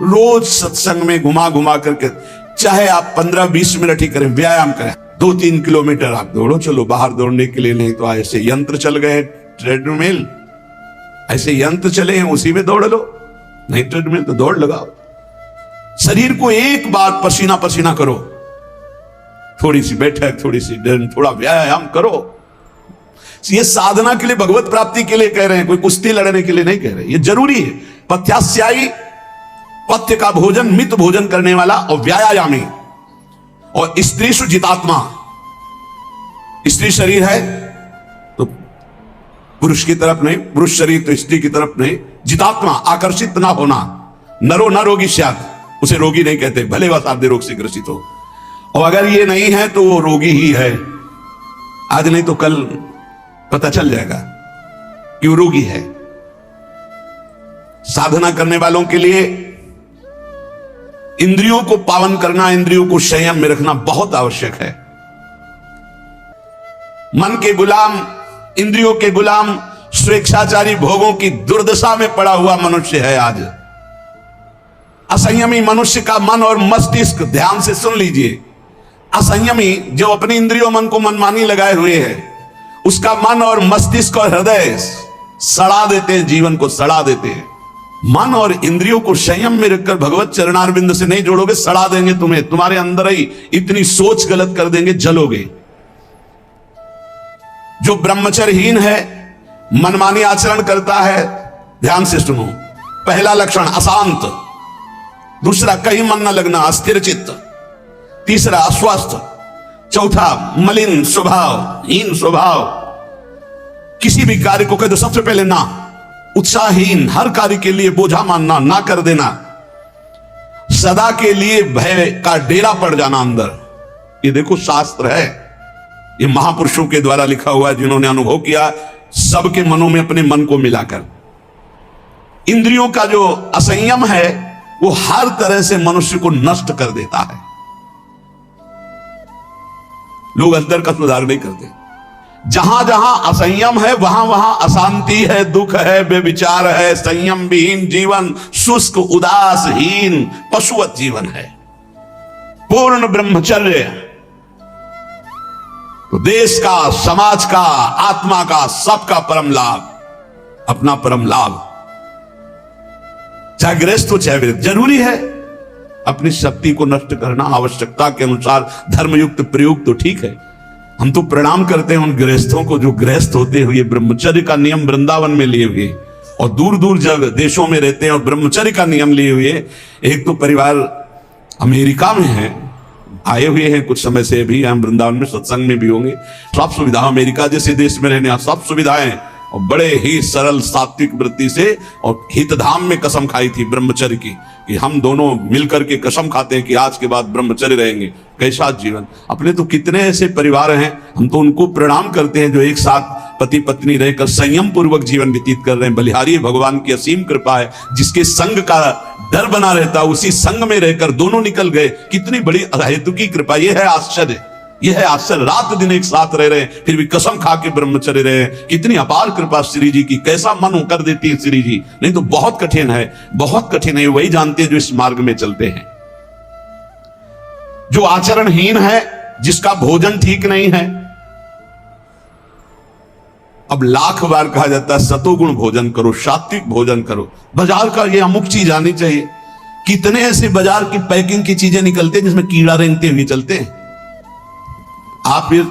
रोज सत्संग में घुमा घुमा करके, चाहे आप 15-20 मिनट ही करें, व्यायाम करें। 2-3 किलोमीटर आप दौड़ो, चलो बाहर दौड़ने के लिए, नहीं तो ऐसे यंत्र चल गए, ट्रेडमिल, ऐसे यंत्र चले हैं उसी में दौड़ लो, नहीं ट्रेडमिल तो दौड़ लगाओ। शरीर को एक बार पसीना पसीना करो, थोड़ी सी बैठक, थोड़ी सी थोड़ा व्यायाम करो। ये साधना के लिए, भगवत प्राप्ति के लिए कह रहे हैं, कोई कुश्ती लड़ने के लिए नहीं कह रहे, ये जरूरी है। पथ्यास्यायी, पथ्य का भोजन, मित भोजन करने वाला, और व्यायामी। और स्त्री जितात्मा, स्त्री शरीर है तो पुरुष की तरफ नहीं, पुरुष शरीर तो स्त्री की तरफ नहीं, जितात्मा, आकर्षित ना होना। नरो न रोगी स्यात्, उसे रोगी नहीं कहते, भले वह साध्य रोग से ग्रसित हो। और अगर ये नहीं है तो वो रोगी ही है, आज नहीं तो कल पता चल जाएगा कि वो रोगी है। साधना करने वालों के लिए इंद्रियों को पावन करना, इंद्रियों को संयम में रखना बहुत आवश्यक है। मन के गुलाम, इंद्रियों के गुलाम, स्वेच्छाचारी भोगों की दुर्दशा में पड़ा हुआ मनुष्य है आज। असंयमी मनुष्य का मन और मस्तिष्क, ध्यान से सुन लीजिए, असंयमी जो अपनी इंद्रियों मन को मनमानी लगाए हुए है, उसका मन और मस्तिष्क और हृदय सड़ा देते हैं, जीवन को सड़ा देते हैं। मन और इंद्रियों को संयम में रखकर भगवत चरणारविंद से नहीं जोड़ोगे, सड़ा देंगे तुम्हें, तुम्हारे अंदर ही इतनी सोच गलत कर देंगे, जलोगे। जो ब्रह्मचर्यहीन है, मनमानी आचरण करता है, ध्यान से सुनो, पहला लक्षण अशांत, दूसरा कहीं मन न लगना, अस्थिर चित्त, तीसरा अस्वस्थ, चौथा मलिन स्वभाव, हीन स्वभाव, किसी भी कार्य को कह दो सबसे पहले ना, उत्साहहीन, हर कार्य के लिए बोझा मानना, ना कर देना, सदा के लिए भय का डेरा पड़ जाना अंदर। ये देखो शास्त्र है, ये महापुरुषों के द्वारा लिखा हुआ है, जिन्होंने अनुभव किया सबके मनों में अपने मन को मिलाकर। इंद्रियों का जो असंयम है वो हर तरह से मनुष्य को नष्ट कर देता है। लोग अंदर का सुधार नहीं करते। जहां जहां असंयम है वहां वहां अशांति है, दुख है, बेविचार है, संयम विहीन जीवन, शुष्क, उदासहीन, पशुवत जीवन है। पूर्ण ब्रह्मचर्य तो देश का, समाज का, आत्मा का, सबका परम लाभ, अपना परम लाभ, चाहे गृहस्थ हो चाहे वृद्ध, जरूरी है। अपनी शक्ति को नष्ट करना, आवश्यकता के अनुसार धर्मयुक्त प्रयोग तो ठीक है। हम तो प्रणाम करते हैं उन गृहस्थों को जो गृहस्थ होते हुए ब्रह्मचर्य का नियम वृंदावन में लिए हुए और दूर दूर जगह देशों में रहते हैं और ब्रह्मचर्य का नियम लिए हुए। एक तो परिवार अमेरिका में है, आए हुए हैं कुछ समय से, भी हम वृंदावन में सत्संग में भी होंगे। सब सुविधा, अमेरिका जैसे देश में रहने सब सुविधाएं, और बड़े ही सरल सात्विक वृत्ति से, और हितधाम में कसम खाई थी ब्रह्मचर्य की, कि हम दोनों मिलकर के कसम खाते हैं कि आज के बाद ब्रह्मचर्य रहेंगे। कैसा जीवन! अपने तो कितने ऐसे परिवार हैं, हम तो उनको प्रणाम करते हैं जो एक साथ पति पत्नी रहकर संयम पूर्वक जीवन व्यतीत कर रहे हैं। बलिहारी भगवान की असीम कृपा है, जिसके संग का डर बना रहता उसी संग में रहकर दोनों निकल गए। कितनी बड़ी अहेतु की कृपा! यह है आश्चर्य, यह है आश्चर्य। रात दिन एक साथ रह रहे हैं, फिर भी कसम खा के ब्रह्मचर्य रहे हैं। कितनी अपार कृपा श्री जी की! कैसा मन कर देती है श्री जी! नहीं तो बहुत कठिन है, बहुत कठिन है। वही जानते हैं जो इस मार्ग में चलते हैं। जो आचरणहीन है, जिसका भोजन ठीक नहीं है, अब लाख बार कहा जाता है सतोगुण भोजन करो, सात्विक भोजन करो। बाजार का ये अमुक चीज आनी चाहिए। कितने ऐसे बाजार की पैकिंग की चीजें निकलते हैं जिसमें कीड़ा रेंगते हुए चलते हैं। आप फिर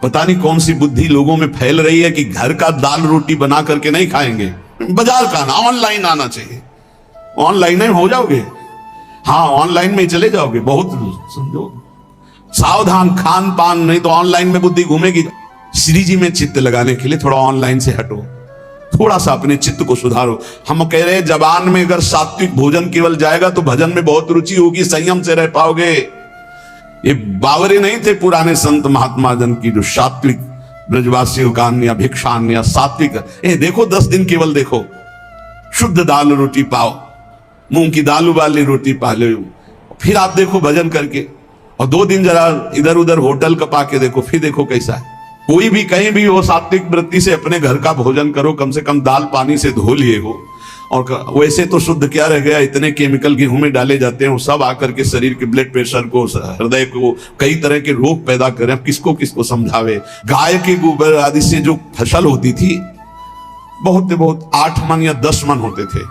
पता नहीं कौन सी बुद्धि लोगों में फैल रही है कि घर का दाल रोटी बना करके नहीं खाएंगे, बाजार का आना, ऑनलाइन आना चाहिए। ऑनलाइन नहीं हो जाओगे, हाँ ऑनलाइन में चले जाओगे। बहुत समझो, सावधान खान पान, नहीं तो ऑनलाइन में बुद्धि घूमेगी। श्री जी में चित्त लगाने के लिए थोड़ा ऑनलाइन से हटो, थोड़ा सा अपने चित्त को सुधारो। हम कह रहे हैं जबान में अगर सात्विक भोजन केवल जाएगा तो भजन में बहुत रुचि होगी, संयम से रह पाओगे। ये बावरे नहीं थे पुराने संत महात्मा जन की जो सात्विक ब्रजवासियों का अन्न या भिक्षान्न या सात्विक, देखो 10 दिन केवल देखो, शुद्ध दाल रोटी पाओ, मूंग की दाल वाली रोटी पा लो, फिर आप देखो भजन करके। और 2 दिन जरा इधर उधर होटल का पाके देखो, फिर देखो कैसा है। कोई भी कहीं भी हो, सात्विक वृत्ति से अपने घर का भोजन करो, कम से कम दाल पानी से धो लिए हो। और वैसे तो शुद्ध क्या रह गया, इतने केमिकल गेहूं में डाले जाते हैं, वो सब आकर के शरीर के ब्लड प्रेशर को, हृदय को, कई तरह के रोग पैदा करें। किसको किसको समझावे। गाय के गोबर आदि से जो फसल होती थी, बहुत 8 मन या 10 मन होते थे।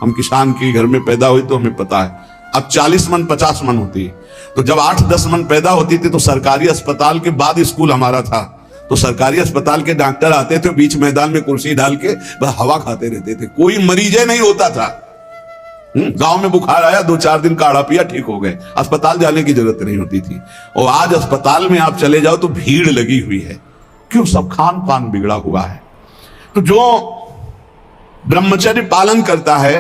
हम किसान के घर में पैदा हुए तो हमें पता है। अब 40 मन 50 मन होती है। तो जब 8-10 मन पैदा होती थी तो सरकारी अस्पताल के बाद स्कूल हमारा था, तो सरकारी अस्पताल के डॉक्टर आते थे, बीच मैदान में कुर्सी डाल के बस हवा खाते रहते थे, कोई मरीजे नहीं होता था। गांव में बुखार आया, 2-4 दिन काढ़ा पिया, ठीक हो गए, अस्पताल जाने की जरूरत नहीं होती थी। और आज अस्पताल में आप चले जाओ तो भीड़ लगी हुई है। क्यों? सब खान पान बिगड़ा हुआ है। तो जो ब्रह्मचर्य पालन करता है,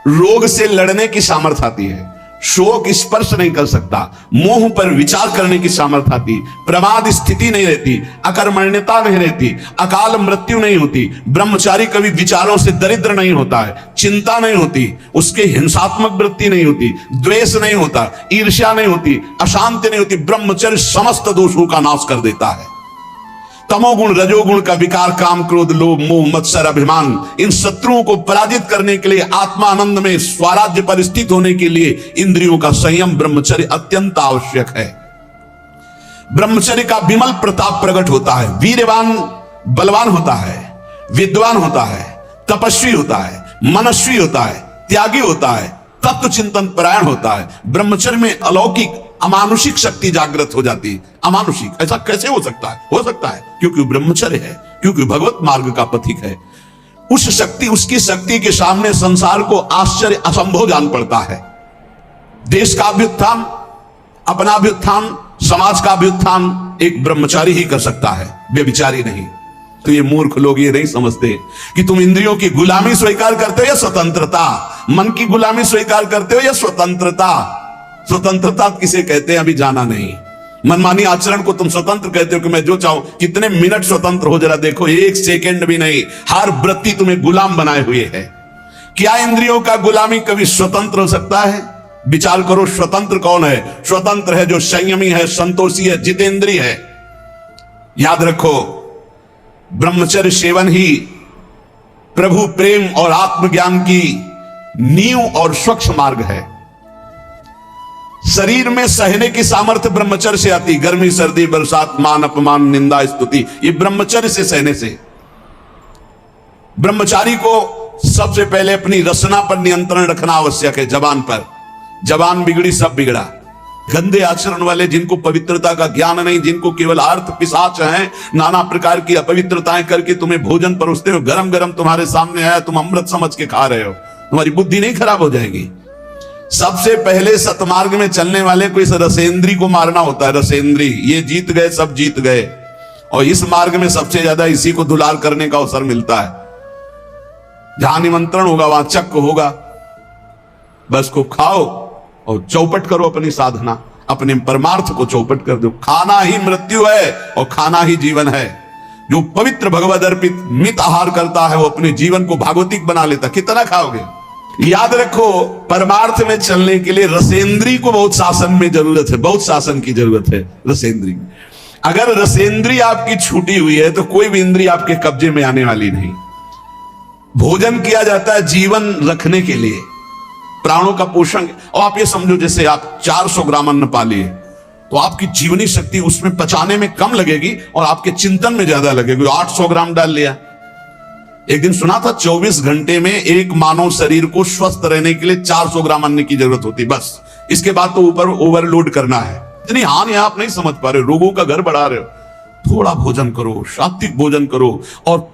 रोग से लड़ने की सामर्थ्य आती है, शोक स्पर्श नहीं कर सकता, मोह पर विचार करने की सामर्थ्य आती, प्रमाद स्थिति नहीं रहती, अकर्मण्यता नहीं रहती, अकाल मृत्यु नहीं होती। ब्रह्मचारी कभी विचारों से दरिद्र नहीं होता है, चिंता नहीं होती, उसके हिंसात्मक वृत्ति नहीं होती, द्वेष नहीं होता, ईर्ष्या नहीं होती, अशांति नहीं होती। ब्रह्मचर्य समस्त दोषों का नाश कर देता है। तमोगुण रजोगुण का विकार, काम क्रोध लोभ मोह मत्सर अभिमान, इन शत्रुओं को पराजित करने के लिए, आत्मानंद में स्वराज्य पर स्थित होने के लिए इंद्रियों का संयम ब्रह्मचर्य अत्यंत आवश्यक है। ब्रह्मचर्य का विमल प्रताप प्रकट होता है। वीरवान बलवान होता है, विद्वान होता है, तपस्वी होता है, मनस्वी होता है, त्यागी होता है, तत्व चिंतन परायण होता है। ब्रह्मचर्य में अलौकिक अमानुषिक शक्ति जागृत हो जाती है। अमानुषिक ऐसा कैसे हो सकता है? हो सकता है क्योंकि ब्रह्मचर्य है, क्योंकि भगवत मार्ग का पथिक है। उस शक्ति, उसकी शक्ति के सामने संसार को आश्चर्य असंभव जान पड़ता है। देश का अभ्युत्थान, अपना अभ्युत्थान, समाज का अभ्युत्थान एक ब्रह्मचारी ही कर सकता है, व्यभिचारी नहीं। तो ये मूर्ख लोग ये नहीं समझते कि तुम इंद्रियों की गुलामी स्वीकार करते हो या स्वतंत्रता, मन की गुलामी स्वीकार करते हो या स्वतंत्रता। स्वतंत्रता किसे कहते हैं अभी जाना नहीं। मनमानी आचरण को तुम स्वतंत्र कहते हो कि मैं जो चाहूं, कितने मिनट स्वतंत्र हो जरा देखो, 1 सेकंड भी नहीं। हर वृत्ति तुम्हें गुलाम बनाए हुए है। क्या इंद्रियों का गुलामी कभी स्वतंत्र हो सकता है? विचार करो, स्वतंत्र कौन है? स्वतंत्र है जो संयमी है, संतोषी है, जितेंद्रिय है। याद रखो, ब्रह्मचर्य सेवन ही प्रभु प्रेम और आत्मज्ञान की नींव और स्वच्छ मार्ग है। शरीर में सहने की सामर्थ्य ब्रह्मचर्य से आती, गर्मी सर्दी बरसात मान अपमान निंदा स्तुति, ये ब्रह्मचर्य से सहने से। ब्रह्मचारी को सबसे पहले अपनी रसना पर नियंत्रण रखना आवश्यक है। जबान पर, जबान बिगड़ी सब बिगड़ा। गंदे आचरण वाले, जिनको पवित्रता का ज्ञान नहीं, जिनको केवल अर्थ पिशाच हैं, नाना प्रकार की अपवित्रताएं करके तुम्हें भोजन परोसते हो, गरम गरम तुम्हारे सामने आया, तुम अमृत समझ के खा रहे हो, तुम्हारी बुद्धि नहीं खराब हो जाएगी? सबसे पहले सतमार्ग में चलने वाले को इस रसेंद्री को मारना होता है। रसेंद्री, ये जीत गए, सब जीत गए। और इस मार्ग में सबसे ज्यादा इसी को दुलार करने का अवसर मिलता है। जहां निमंत्रण होगा वहां चक्क होगा। बस को खाओ और चौपट करो अपनी साधना, अपने परमार्थ को चौपट कर दो। खाना ही मृत्यु है और खाना ही जीवन है। जो पवित्र भगवद अर्पित मित आहार करता है वो अपने जीवन को भागवतिक बना लेता। कितना खाओगे? याद रखो, परमार्थ में चलने के लिए रसेंद्री को बहुत शासन में जरूरत है, बहुत शासन की जरूरत है रसेंद्री। अगर रसेंद्री आपकी छूटी हुई है तो कोई भी इंद्री आपके कब्जे में आने वाली नहीं। भोजन किया जाता है जीवन रखने के लिए, प्राणों का पोषण। और आप ये समझो जैसे आप 400 ग्राम अन्न पा लिए तो आपकी जीवनी शक्ति उसमें पचाने में कम लगेगी और आपके चिंतन में ज्यादा लगेगी। 800 ग्राम डाल लिया। एक दिन सुना था 24 घंटे में एक मानव शरीर को स्वस्थ रहने के लिए 400 ग्राम अन्न की जरूरत होती, बस। इसके बाद तो ऊपर ओवरलोड करना है। इतनी हानि आप नहीं समझ पा रहे, रोगों का घर बढ़ा रहे हो। थोड़ा भोजन करो, सात्विक भोजन करो और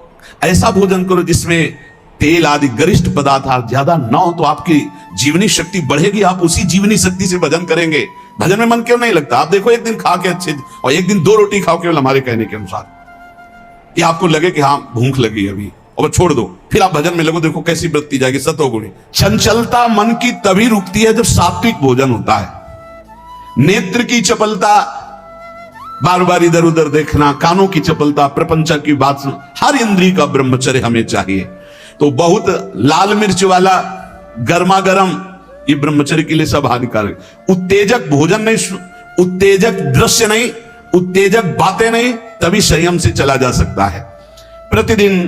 ऐसा भोजन करो जिसमें तेल आदि गरिष्ठ पदार्थ ज्यादा ना हो, तो आपकी जीवनी शक्ति बढ़ेगी। आप उसी जीवनी शक्ति से भजन करेंगे। भजन में मन क्यों नहीं लगता? आप देखो, एक दिन खा के अच्छे और एक दिन 2 रोटी खाओ केवल हमारे कहने के अनुसार, कि आपको लगे कि हाँ भूख लगी अभी, और छोड़ दो, फिर आप भजन में लगो, देखो कैसी वृत्ति जाएगी, सतोगुणी। चंचलता मन की तभी रुकती है जब सात्विक भोजन होता है। नेत्र की चपलता, बार बार इधर उधर देखना, कानों की चपलता, प्रपंच की बात सुन, हर इंद्रिय का ब्रह्मचर्य हमें चाहिए। तो बहुत लाल मिर्च वाला गर्मा गर्म ये ब्रह्मचर्य के लिए सब हानिकारक। उत्तेजक भोजन नहीं, उत्तेजक दृश्य नहीं, उत्तेजक बातें नहीं, तभी संयम से चला जा सकता है। प्रतिदिन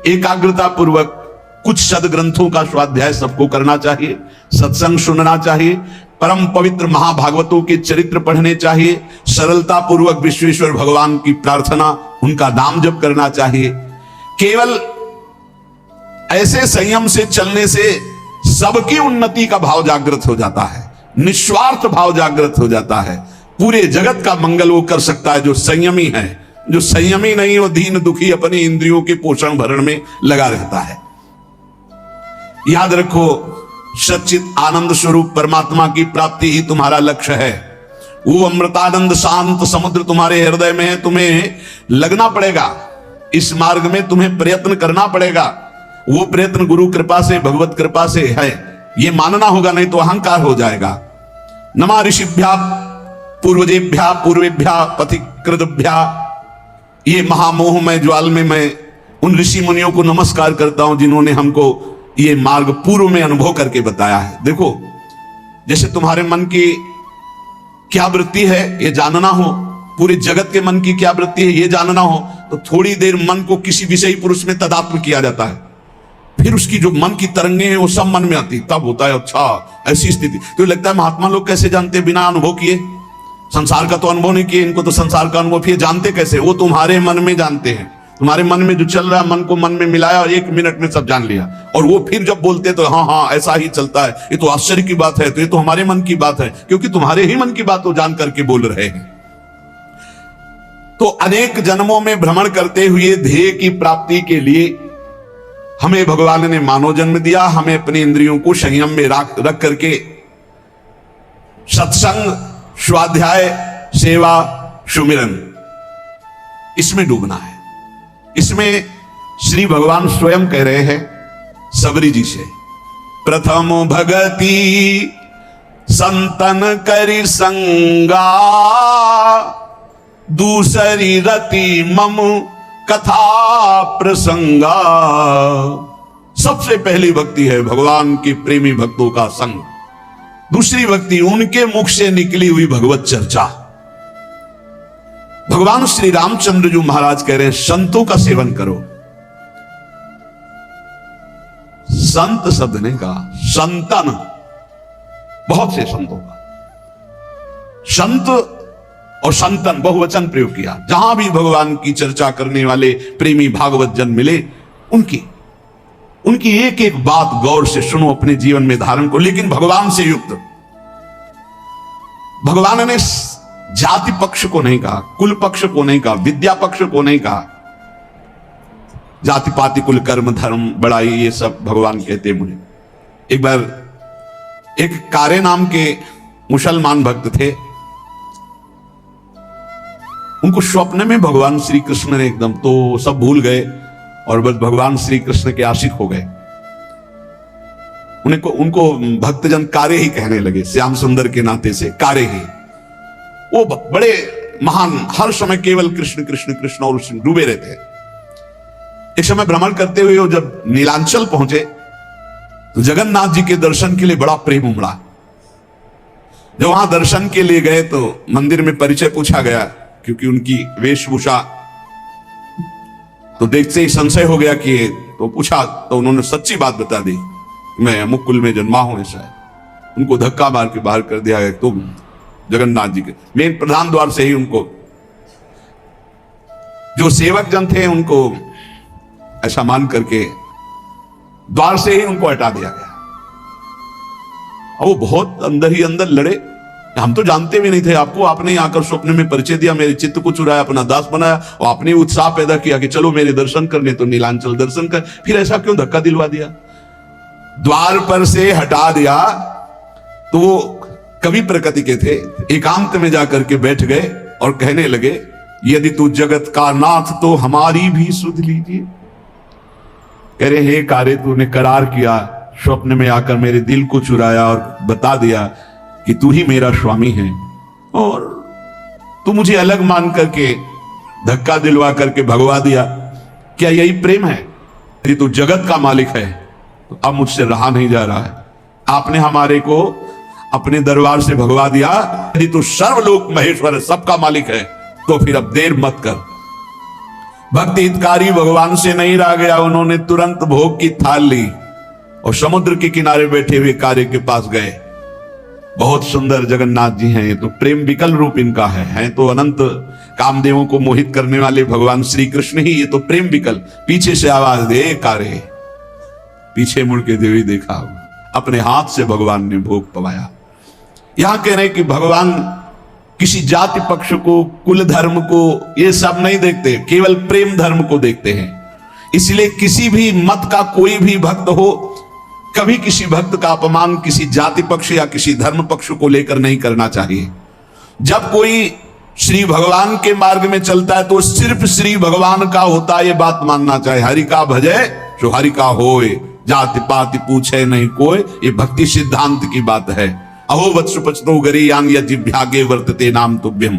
एकाग्रता पूर्वक कुछ सदग्रंथों का स्वाध्याय सबको करना चाहिए, सत्संग सुनना चाहिए, परम पवित्र महाभागवतों के चरित्र पढ़ने चाहिए, सरलता पूर्वक विश्वेश्वर भगवान की प्रार्थना, उनका नाम जप करना चाहिए। केवल ऐसे संयम से चलने से सबकी उन्नति का भाव जागृत हो जाता है, निस्वार्थ भाव जागृत हो जाता है। पूरे जगत का मंगल वो कर सकता है जो संयमी है। जो संयमी नहीं हो, दीन दुखी अपनी इंद्रियों के पोषण भरण में लगा रहता है। याद रखो, सच्चित आनंद स्वरूप परमात्मा की प्राप्ति ही तुम्हारा लक्ष्य है। वो अमृतानंद शांत समुद्र तुम्हारे हृदय में है। तुम्हें लगना पड़ेगा इस मार्ग में, तुम्हें प्रयत्न करना पड़ेगा। वो प्रयत्न गुरु कृपा से, भगवत कृपा से है, ये मानना होगा, नहीं तो अहंकार हो जाएगा। नमा ऋषिभ्या पूर्वजेभ्या पूर्वेभ्या पथिकृतभ्या, ये महामोह में ज्वाल में मैं उन ऋषि मुनियों को नमस्कार करता हूं जिन्होंने हमको ये मार्ग पूर्व में अनुभव करके बताया है। देखो, जैसे तुम्हारे मन की क्या वृत्ति है ये जानना हो, पूरे जगत के मन की क्या वृत्ति है ये जानना हो, तो थोड़ी देर मन को किसी विषयी पुरुष में तदात्म किया जाता है, फिर उसकी जो मन की तरंगे हैं वो सब मन में आती, तब होता है अच्छा ऐसी स्थिति। तो लगता है महात्मा लोग कैसे जानते बिना अनुभव किए? संसार का तो अनुभव नहीं किए, इनको तो संसार का अनुभव किए, जानते कैसे? वो तुम्हारे मन में जानते हैं। तुम्हारे मन में जो चल रहा है, मन को मन में मिलाया और 1 मिनट में सब जान लिया। और वो फिर जब बोलते तो हाँ हाँ ऐसा ही चलता है, ये तो आश्चर्य की बात है, तो ये तो हमारे मन की बात है, क्योंकि तुम्हारे ही मन की बात वो जान करके बोल रहे हैं। तो अनेक जन्मों में भ्रमण करते हुए ध्येय की प्राप्ति के लिए हमें भगवान ने मानव जन्म दिया। हमें अपनी इंद्रियों को संयम में रख करके सत्संग, स्वाध्याय, सेवा, सुमिरन, इसमें डूबना है। इसमें श्री भगवान स्वयं कह रहे हैं सबरी जी से, प्रथम भगति संतन करी संगा, दूसरी रति मम कथा प्रसंगा। सबसे पहली भक्ति है भगवान के प्रेमी भक्तों का संग, दूसरी भक्ति उनके मुख से निकली हुई भगवत चर्चा। भगवान श्री रामचंद्र जी महाराज कह रहे हैं संतों का सेवन करो। संत शब्द ने कहा, संतन, बहुत से संतों का, संत और संतन बहुवचन प्रयोग किया। जहां भी भगवान की चर्चा करने वाले प्रेमी भागवत जन मिले, उनकी एक एक बात गौर से सुनो, अपने जीवन में धारण करो, लेकिन भगवान से युक्त। भगवान ने जाति पक्ष को नहीं कहा, कुल पक्ष को नहीं कहा, विद्या पक्ष को नहीं कहा। जाति पाति कुल कर्म धर्म बड़ाई ये सब भगवान कहते मुझे। एक बार एक कारे नाम के मुसलमान भक्त थे, उनको स्वप्न में भगवान श्री कृष्ण ने एकदम, तो सब भूल गए और बस भगवान श्री कृष्ण के आशिक हो गए। उनको उनको भक्तजन कारे ही कहने लगे, श्याम सुंदर के नाते से कारे ही। वो बड़े महान, हर समय केवल कृष्ण कृष्ण कृष्ण और उसमें डूबे रहते हैं। एक समय भ्रमण करते हुए वो जब नीलांचल पहुंचे तो जगन्नाथ जी के दर्शन के लिए बड़ा प्रेम उमड़ा। जब वहां दर्शन के लिए गए तो मंदिर में परिचय पूछा गया, क्योंकि उनकी वेशभूषा तो देखते ही संशय हो गया कि, तो पूछा तो उन्होंने सच्ची बात बता दी, मैं अमुक कुल में जन्मा हूं ऐसा है। उनको धक्का मार के बाहर कर दिया गया। तो जगन्नाथ जी के मेन प्रधान द्वार से ही उनको, जो सेवक जन थे उनको ऐसा मान करके द्वार से ही उनको हटा दिया गया। और वो बहुत अंदर ही अंदर लड़े, हम तो जानते भी नहीं थे आपको, आपने आकर स्वप्न में परिचय दिया, मेरे चित्त को चुराया, अपना दास बनाया और आपने उत्साह पैदा किया कि चलो मेरे दर्शन करने, तो नीलांचल दर्शन कर, फिर ऐसा क्यों धक्का दिलवा दिया, द्वार पर से हटा दिया। तो वो कवि प्रकृति के थे, एकांत में जाकर के बैठ गए और कहने लगे, यदि तू जगत का नाथ तो हमारी भी सुध लीजिए। कह रहे, हे कारे, तूने करार किया, स्वप्न में आकर मेरे दिल को चुराया और बता दिया कि तू ही मेरा स्वामी है, और तू मुझे अलग मान करके धक्का दिलवा करके भगवा दिया। क्या यही प्रेम है? यदि तू जगत का मालिक है तो अब मुझसे रहा नहीं जा रहा है। आपने हमारे को अपने दरबार से भगवा दिया। यदि तू सर्वलोक महेश्वर है, सबका मालिक है, तो फिर अब देर मत कर। भक्ति हितकारी भगवान से नहीं रह गया, उन्होंने तुरंत भोग की थाल ली और समुद्र के किनारे बैठे हुए कार्य के पास गए। बहुत सुंदर जगन्नाथ जी हैं, ये तो प्रेम विकल रूप इनका है तो अनंत कामदेवों को मोहित करने वाले भगवान श्री कृष्ण ही, ये तो प्रेम विकल। पीछे से आवाज दे कारे, पीछे मुड़ के देवी देखा, अपने हाथ से भगवान ने भोग पवाया। यहां कह रहे कि भगवान किसी जाति पक्ष को, कुल धर्म को, ये सब नहीं देखते, केवल प्रेम धर्म को देखते हैं। इसलिए किसी भी मत का कोई भी भक्त हो, कभी किसी भक्त का अपमान किसी जाति पक्ष या किसी धर्म पक्ष को लेकर नहीं करना चाहिए। जब कोई श्री भगवान के मार्ग में चलता है तो सिर्फ श्री भगवान का होता है, ये बात मानना चाहिए। हरि का भजे जो हरि का होए, जाति पाति पूछे नहीं कोई, ये भक्ति सिद्धांत की बात है। अहो वत्स पचतो गरीयान यजिभ्यागे वर्तते नाम तुभ्यम।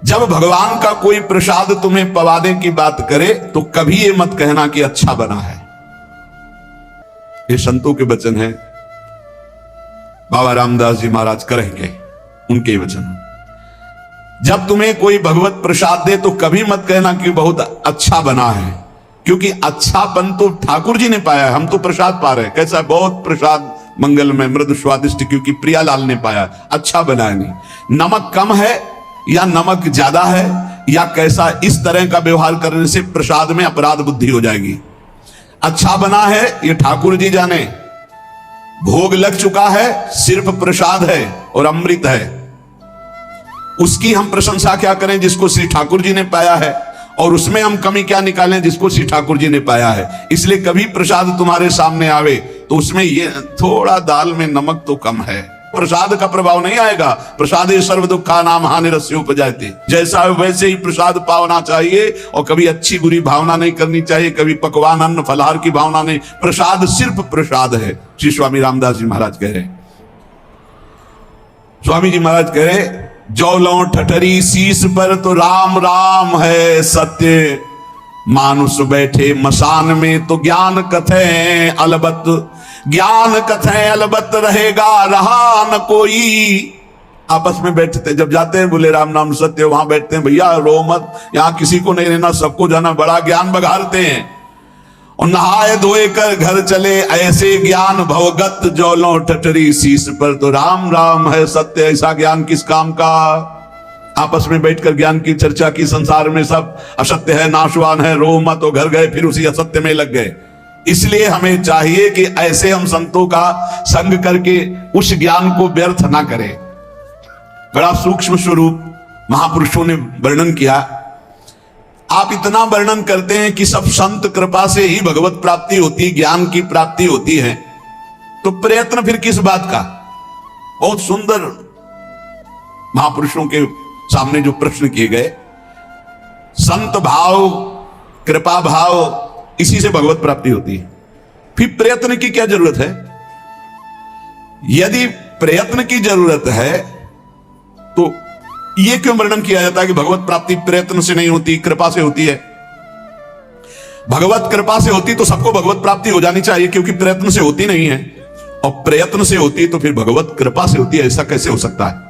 जब भगवान का कोई प्रसाद तुम्हें पवाने की बात करे तो कभी ये मत कहना कि अच्छा बना है। ये संतों के वचन हैं, बाबा रामदास जी महाराज करेंगे उनके वचन। जब तुम्हें कोई भगवत प्रसाद दे तो कभी मत कहना कि बहुत अच्छा बना है, क्योंकि अच्छापन तो ठाकुर जी ने पाया है, हम तो प्रसाद पा रहे हैं। कैसा है? बहुत प्रसाद मंगलमय मृदु स्वादिष्ट, क्योंकि प्रियालाल ने पाया, अच्छा बना नहीं। नमक कम है या नमक ज्यादा है या कैसा, इस तरह का व्यवहार करने से प्रसाद में अपराध बुद्धि हो जाएगी। अच्छा बना है ये ठाकुर जी जाने, भोग लग चुका है, सिर्फ प्रसाद है और अमृत है, उसकी हम प्रशंसा क्या करें जिसको श्री ठाकुर जी ने पाया है, और उसमें हम कमी क्या निकालें जिसको श्री ठाकुर जी ने पाया है। इसलिए कभी प्रसाद तुम्हारे सामने आवे तो उसमें ये थोड़ा दाल में नमक तो कम है, प्रसाद का प्रभाव नहीं आएगा। प्रसाद सर्व दुखा नाम हानि रस्य उपजायते, जैसा है वैसे ही प्रसाद पावना चाहिए, और कभी अच्छी बुरी भावना नहीं करनी चाहिए, कभी पकवान अन्न फलहार की भावना नहीं। प्रसाद सिर्फ प्रसाद है। श्री स्वामी रामदास जी महाराज कह रहे, स्वामी जी महाराज कह रहे, जौलों ठठरी शीश पर तो राम राम है सत्य, मानुष बैठे मसान में तो ज्ञान कथे अलबत, ज्ञान कथे अलबत रहेगा रहा न कोई। आपस में बैठते जब जाते हैं बोले राम नाम सत्य, वहां बैठते हैं, भैया रो मत, यहां किसी को नहीं रहना, सबको जाना, बड़ा ज्ञान बघारते हैं। और नहाए धोए कर घर चले ऐसे ज्ञान भवगत, जौलों ठठरी शीश पर तो राम राम है सत्य। ऐसा ज्ञान किस काम का? आपस में बैठकर ज्ञान की चर्चा की, संसार में सब असत्य है, नाशवान है, रो मत, तो घर गए फिर उसी असत्य में लग गए। इसलिए हमें चाहिए कि ऐसे हम संतों का संग करके उस ज्ञान को व्यर्थ ना करें। बड़ा सूक्ष्म स्वरूप महापुरुषों ने वर्णन किया। आप इतना वर्णन करते हैं कि सब संत कृपा से ही भगवत प्राप्ति होती, ज्ञान की प्राप्ति होती है, तो प्रयत्न फिर किस बात का? बहुत सुंदर महापुरुषों के सामने जो प्रश्न किए गए, संत भाव, कृपा भाव, इसी से भगवत प्राप्ति होती है। फिर प्रयत्न की क्या जरूरत है? यदि प्रयत्न की जरूरत है तो यह क्यों वर्णन किया जाता है कि भगवत प्राप्ति प्रयत्न से नहीं होती, कृपा से होती है? भगवत कृपा से होती तो सबको भगवत प्राप्ति हो जानी चाहिए, क्योंकि प्रयत्न से होती नहीं है। और प्रयत्न से होती तो फिर भगवत कृपा से होती है, ऐसा कैसे हो सकता है?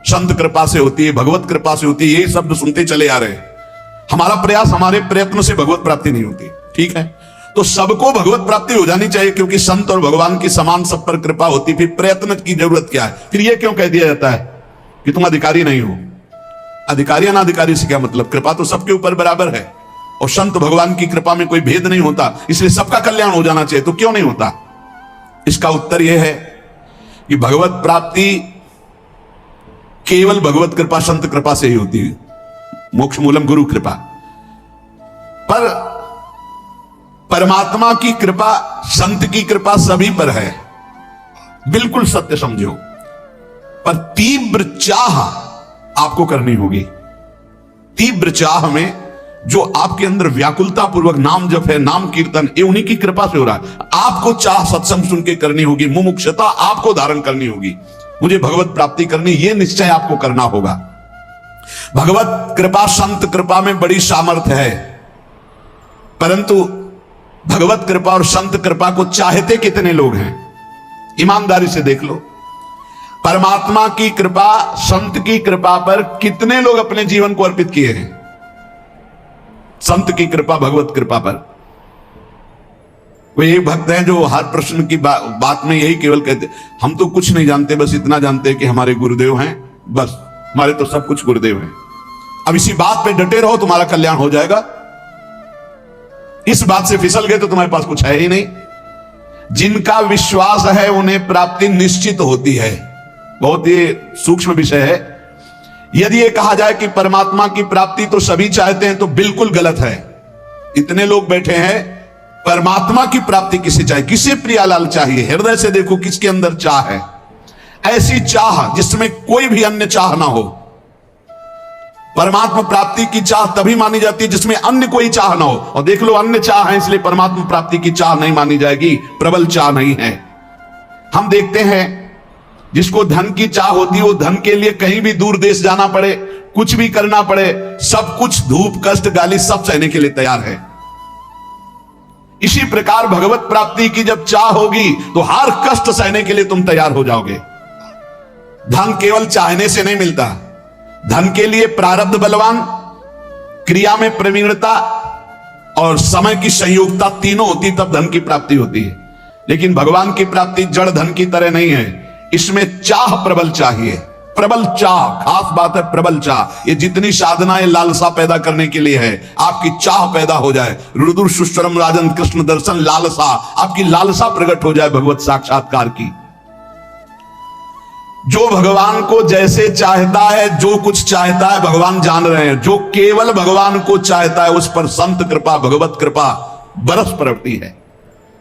संत कृपा से होती है, भगवत कृपा से होती है, ये शब्द सुनते चले आ रहे हैं। हमारा प्रयास, हमारे प्रयत्न से भगवत प्राप्ति नहीं होती, ठीक है? तो सबको भगवत प्राप्ति हो जानी चाहिए, क्योंकि संत और भगवान की समान सब पर कृपा होती, फिर प्रयत्न की जरूरत क्या है? फिर यह क्यों कह दिया जाता है कि तुम अधिकारी नहीं हो? अधिकारी अनाधिकारी से क्या मतलब? कृपा तो सबके ऊपर बराबर है, और संत भगवान की कृपा में कोई भेद नहीं होता, इसलिए सबका कल्याण हो जाना चाहिए। तो क्यों नहीं होता? इसका उत्तर यह है कि भगवत प्राप्ति केवल भगवत कृपा, संत कृपा से ही होती है, मोक्ष मूलम गुरु कृपा। पर परमात्मा की कृपा, संत की कृपा सभी पर है, बिल्कुल सत्य समझो। पर तीव्र चाह आपको करनी होगी। तीव्र चाह में जो आपके अंदर व्याकुलता पूर्वक नाम जप है, नाम कीर्तन, ये उन्हीं की कृपा से हो रहा है। आपको चाह सत्संग सुन के करनी होगी, मुमुक्षता आपको धारण करनी होगी। मुझे भगवत प्राप्ति करनी, यह निश्चय आपको करना होगा। भगवत कृपा, संत कृपा में बड़ी सामर्थ्य है, परंतु भगवत कृपा और संत कृपा को चाहते कितने लोग हैं? ईमानदारी से देख लो। परमात्मा की कृपा, संत की कृपा पर कितने लोग अपने जीवन को अर्पित किए हैं? संत की कृपा, भगवत कृपा पर। कोई एक भक्त हैं जो हर प्रश्न की बात में यही केवल कहते, हम तो कुछ नहीं जानते, बस इतना जानते हैं कि हमारे गुरुदेव हैं, बस हमारे तो सब कुछ गुरुदेव हैं। अब इसी बात पे डटे रहो, तुम्हारा कल्याण हो जाएगा। इस बात से फिसल गए तो तुम्हारे पास कुछ है ही नहीं। जिनका विश्वास है उन्हें प्राप्ति निश्चित होती है। बहुत ही सूक्ष्म विषय है। यदि ये कहा जाए कि परमात्मा की प्राप्ति तो सभी चाहते हैं तो बिल्कुल गलत है। इतने लोग बैठे हैं, परमात्मा की प्राप्ति किसे चाहिए? किसे प्रियालाल चाहिए? हृदय से देखो किसके अंदर चाह है। ऐसी चाह जिसमें कोई भी अन्य चाह ना हो। परमात्मा प्राप्ति की चाह तभी मानी जाती है जिसमें अन्य कोई चाह ना हो। और देख लो, अन्य चाह है इसलिए परमात्मा प्राप्ति की चाह नहीं मानी जाएगी, प्रबल चाह नहीं है। हम देखते हैं जिसको धन की चाह होती है, वो धन के लिए कहीं भी दूर देश जाना पड़े, कुछ भी करना पड़े, सब कुछ, धूप कष्ट गाली सब सहने के लिए तैयार है। इसी प्रकार भगवत प्राप्ति की जब चाह होगी तो हर कष्ट सहने के लिए तुम तैयार हो जाओगे। धन केवल चाहने से नहीं मिलता। धन के लिए प्रारब्ध बलवान, क्रिया में प्रवीणता और समय की संयोगता तीनों होती, तब धन की प्राप्ति होती है। लेकिन भगवान की प्राप्ति जड़ धन की तरह नहीं है। इसमें चाह प्रबल चाहिए, प्रबल चाह। खास बात है प्रबल चाह। ये जितनी साधना है लालसा पैदा करने के लिए है। आपकी चाह पैदा हो जाए, रुद्र सुश्रम राजन कृष्ण दर्शन लालसा, आपकी लालसा प्रकट हो जाए भगवत साक्षात्कार की। जो भगवान को जैसे चाहता है, जो कुछ चाहता है भगवान जान रहे हैं। जो केवल भगवान को चाहता है उस पर संत कृपा, भगवत कृपा बरस पड़ती है।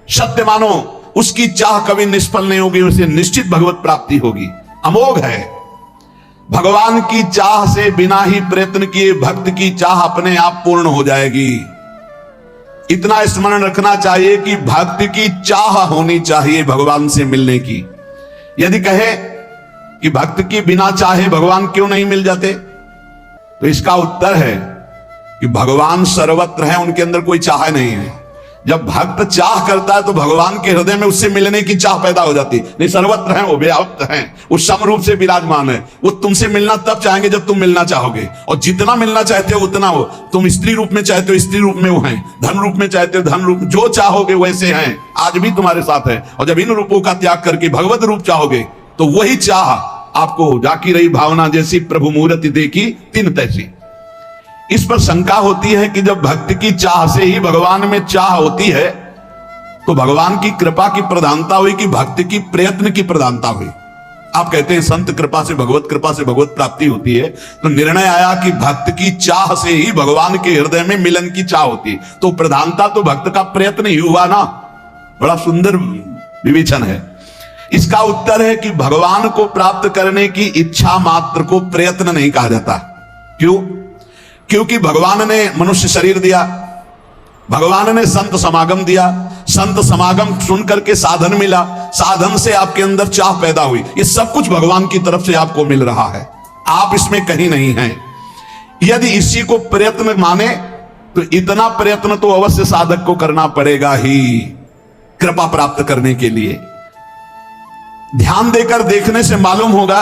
सत्य मानो, उसकी चाह कभी निष्फल नहीं होगी, उसे निश्चित भगवत प्राप्ति होगी। अमोघ है। भगवान की चाह से बिना ही प्रयत्न किए भक्त की चाह अपने आप पूर्ण हो जाएगी। इतना स्मरण रखना चाहिए कि भक्त की चाह होनी चाहिए भगवान से मिलने की। यदि कहे कि भक्त की बिना चाहे भगवान क्यों नहीं मिल जाते, तो इसका उत्तर है कि भगवान सर्वत्र हैं, उनके अंदर कोई चाह नहीं है। जब भक्त चाह करता है तो भगवान के हृदय में उससे मिलने की चाह पैदा हो जाती है। नहीं, सर्वत्र हैं, वो व्याप्त हैं, वो समरूप से विराजमान है। वो तुमसे मिलना तब चाहेंगे जब तुम मिलना चाहोगे, और जितना मिलना चाहते हो उतना हो। तुम स्त्री रूप में चाहते हो स्त्री रूप में वो हैं, धन रूप में चाहते हो धन रूप, जो चाहोगे वैसे हैं, आज भी तुम्हारे साथ है। और जब इन रूपों का त्याग करके भगवत रूप चाहोगे तो वही चाह आपको जाकी रही भावना जैसी प्रभु मूर्ति देखी तिन तैसी। इस पर शंका होती है कि जब भक्ति की चाह से ही भगवान में चाह होती है तो भगवान की कृपा की प्रधानता हुई कि भक्ति की प्रयत्न की प्रधानता हुई। आप कहते हैं संत कृपा से भगवत प्राप्ति होती है, तो निर्णय आया कि भक्त की चाह से ही भगवान के हृदय में मिलन की चाह होती है। तो प्रधानता तो भक्त का प्रयत्न ही हुआ ना। बड़ा सुंदर विवेचन है। इसका उत्तर है कि भगवान को प्राप्त करने की इच्छा मात्र को प्रयत्न नहीं कहा जाता। क्यों? क्योंकि भगवान ने मनुष्य शरीर दिया, भगवान ने संत समागम दिया, संत समागम सुन करके साधन मिला, साधन से आपके अंदर चाह पैदा हुई। ये सब कुछ भगवान की तरफ से आपको मिल रहा है, आप इसमें कहीं नहीं हैं। यदि इसी को प्रयत्न माने तो इतना प्रयत्न तो अवश्य साधक को करना पड़ेगा ही कृपा प्राप्त करने के लिए। ध्यान देकर देखने से मालूम होगा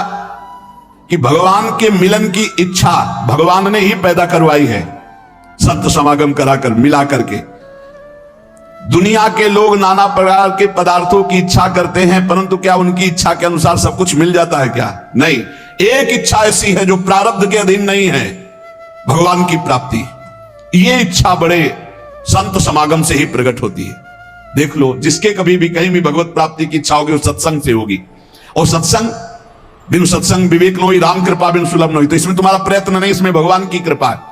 कि भगवान के मिलन की इच्छा भगवान ने ही पैदा करवाई है, संत समागम कराकर मिला करके। दुनिया के लोग नाना प्रकार के पदार्थों की इच्छा करते हैं, परंतु क्या उनकी इच्छा के अनुसार सब कुछ मिल जाता है क्या? नहीं। एक इच्छा ऐसी है जो प्रारब्ध के अधीन नहीं है, भगवान की प्राप्ति। ये इच्छा बड़े संत समागम से ही प्रकट होती है। देख लो, जिसके कभी भी कहीं भी भगवत प्राप्ति की इच्छा होगी वो सत्संग से होगी, और सत्संग बिनु सत्संग विवेक नो ही, राम कृपा बिनु सुलभ नो ही। तो इसमें तुम्हारा प्रयत्न नहीं, इसमें भगवान की कृपा है।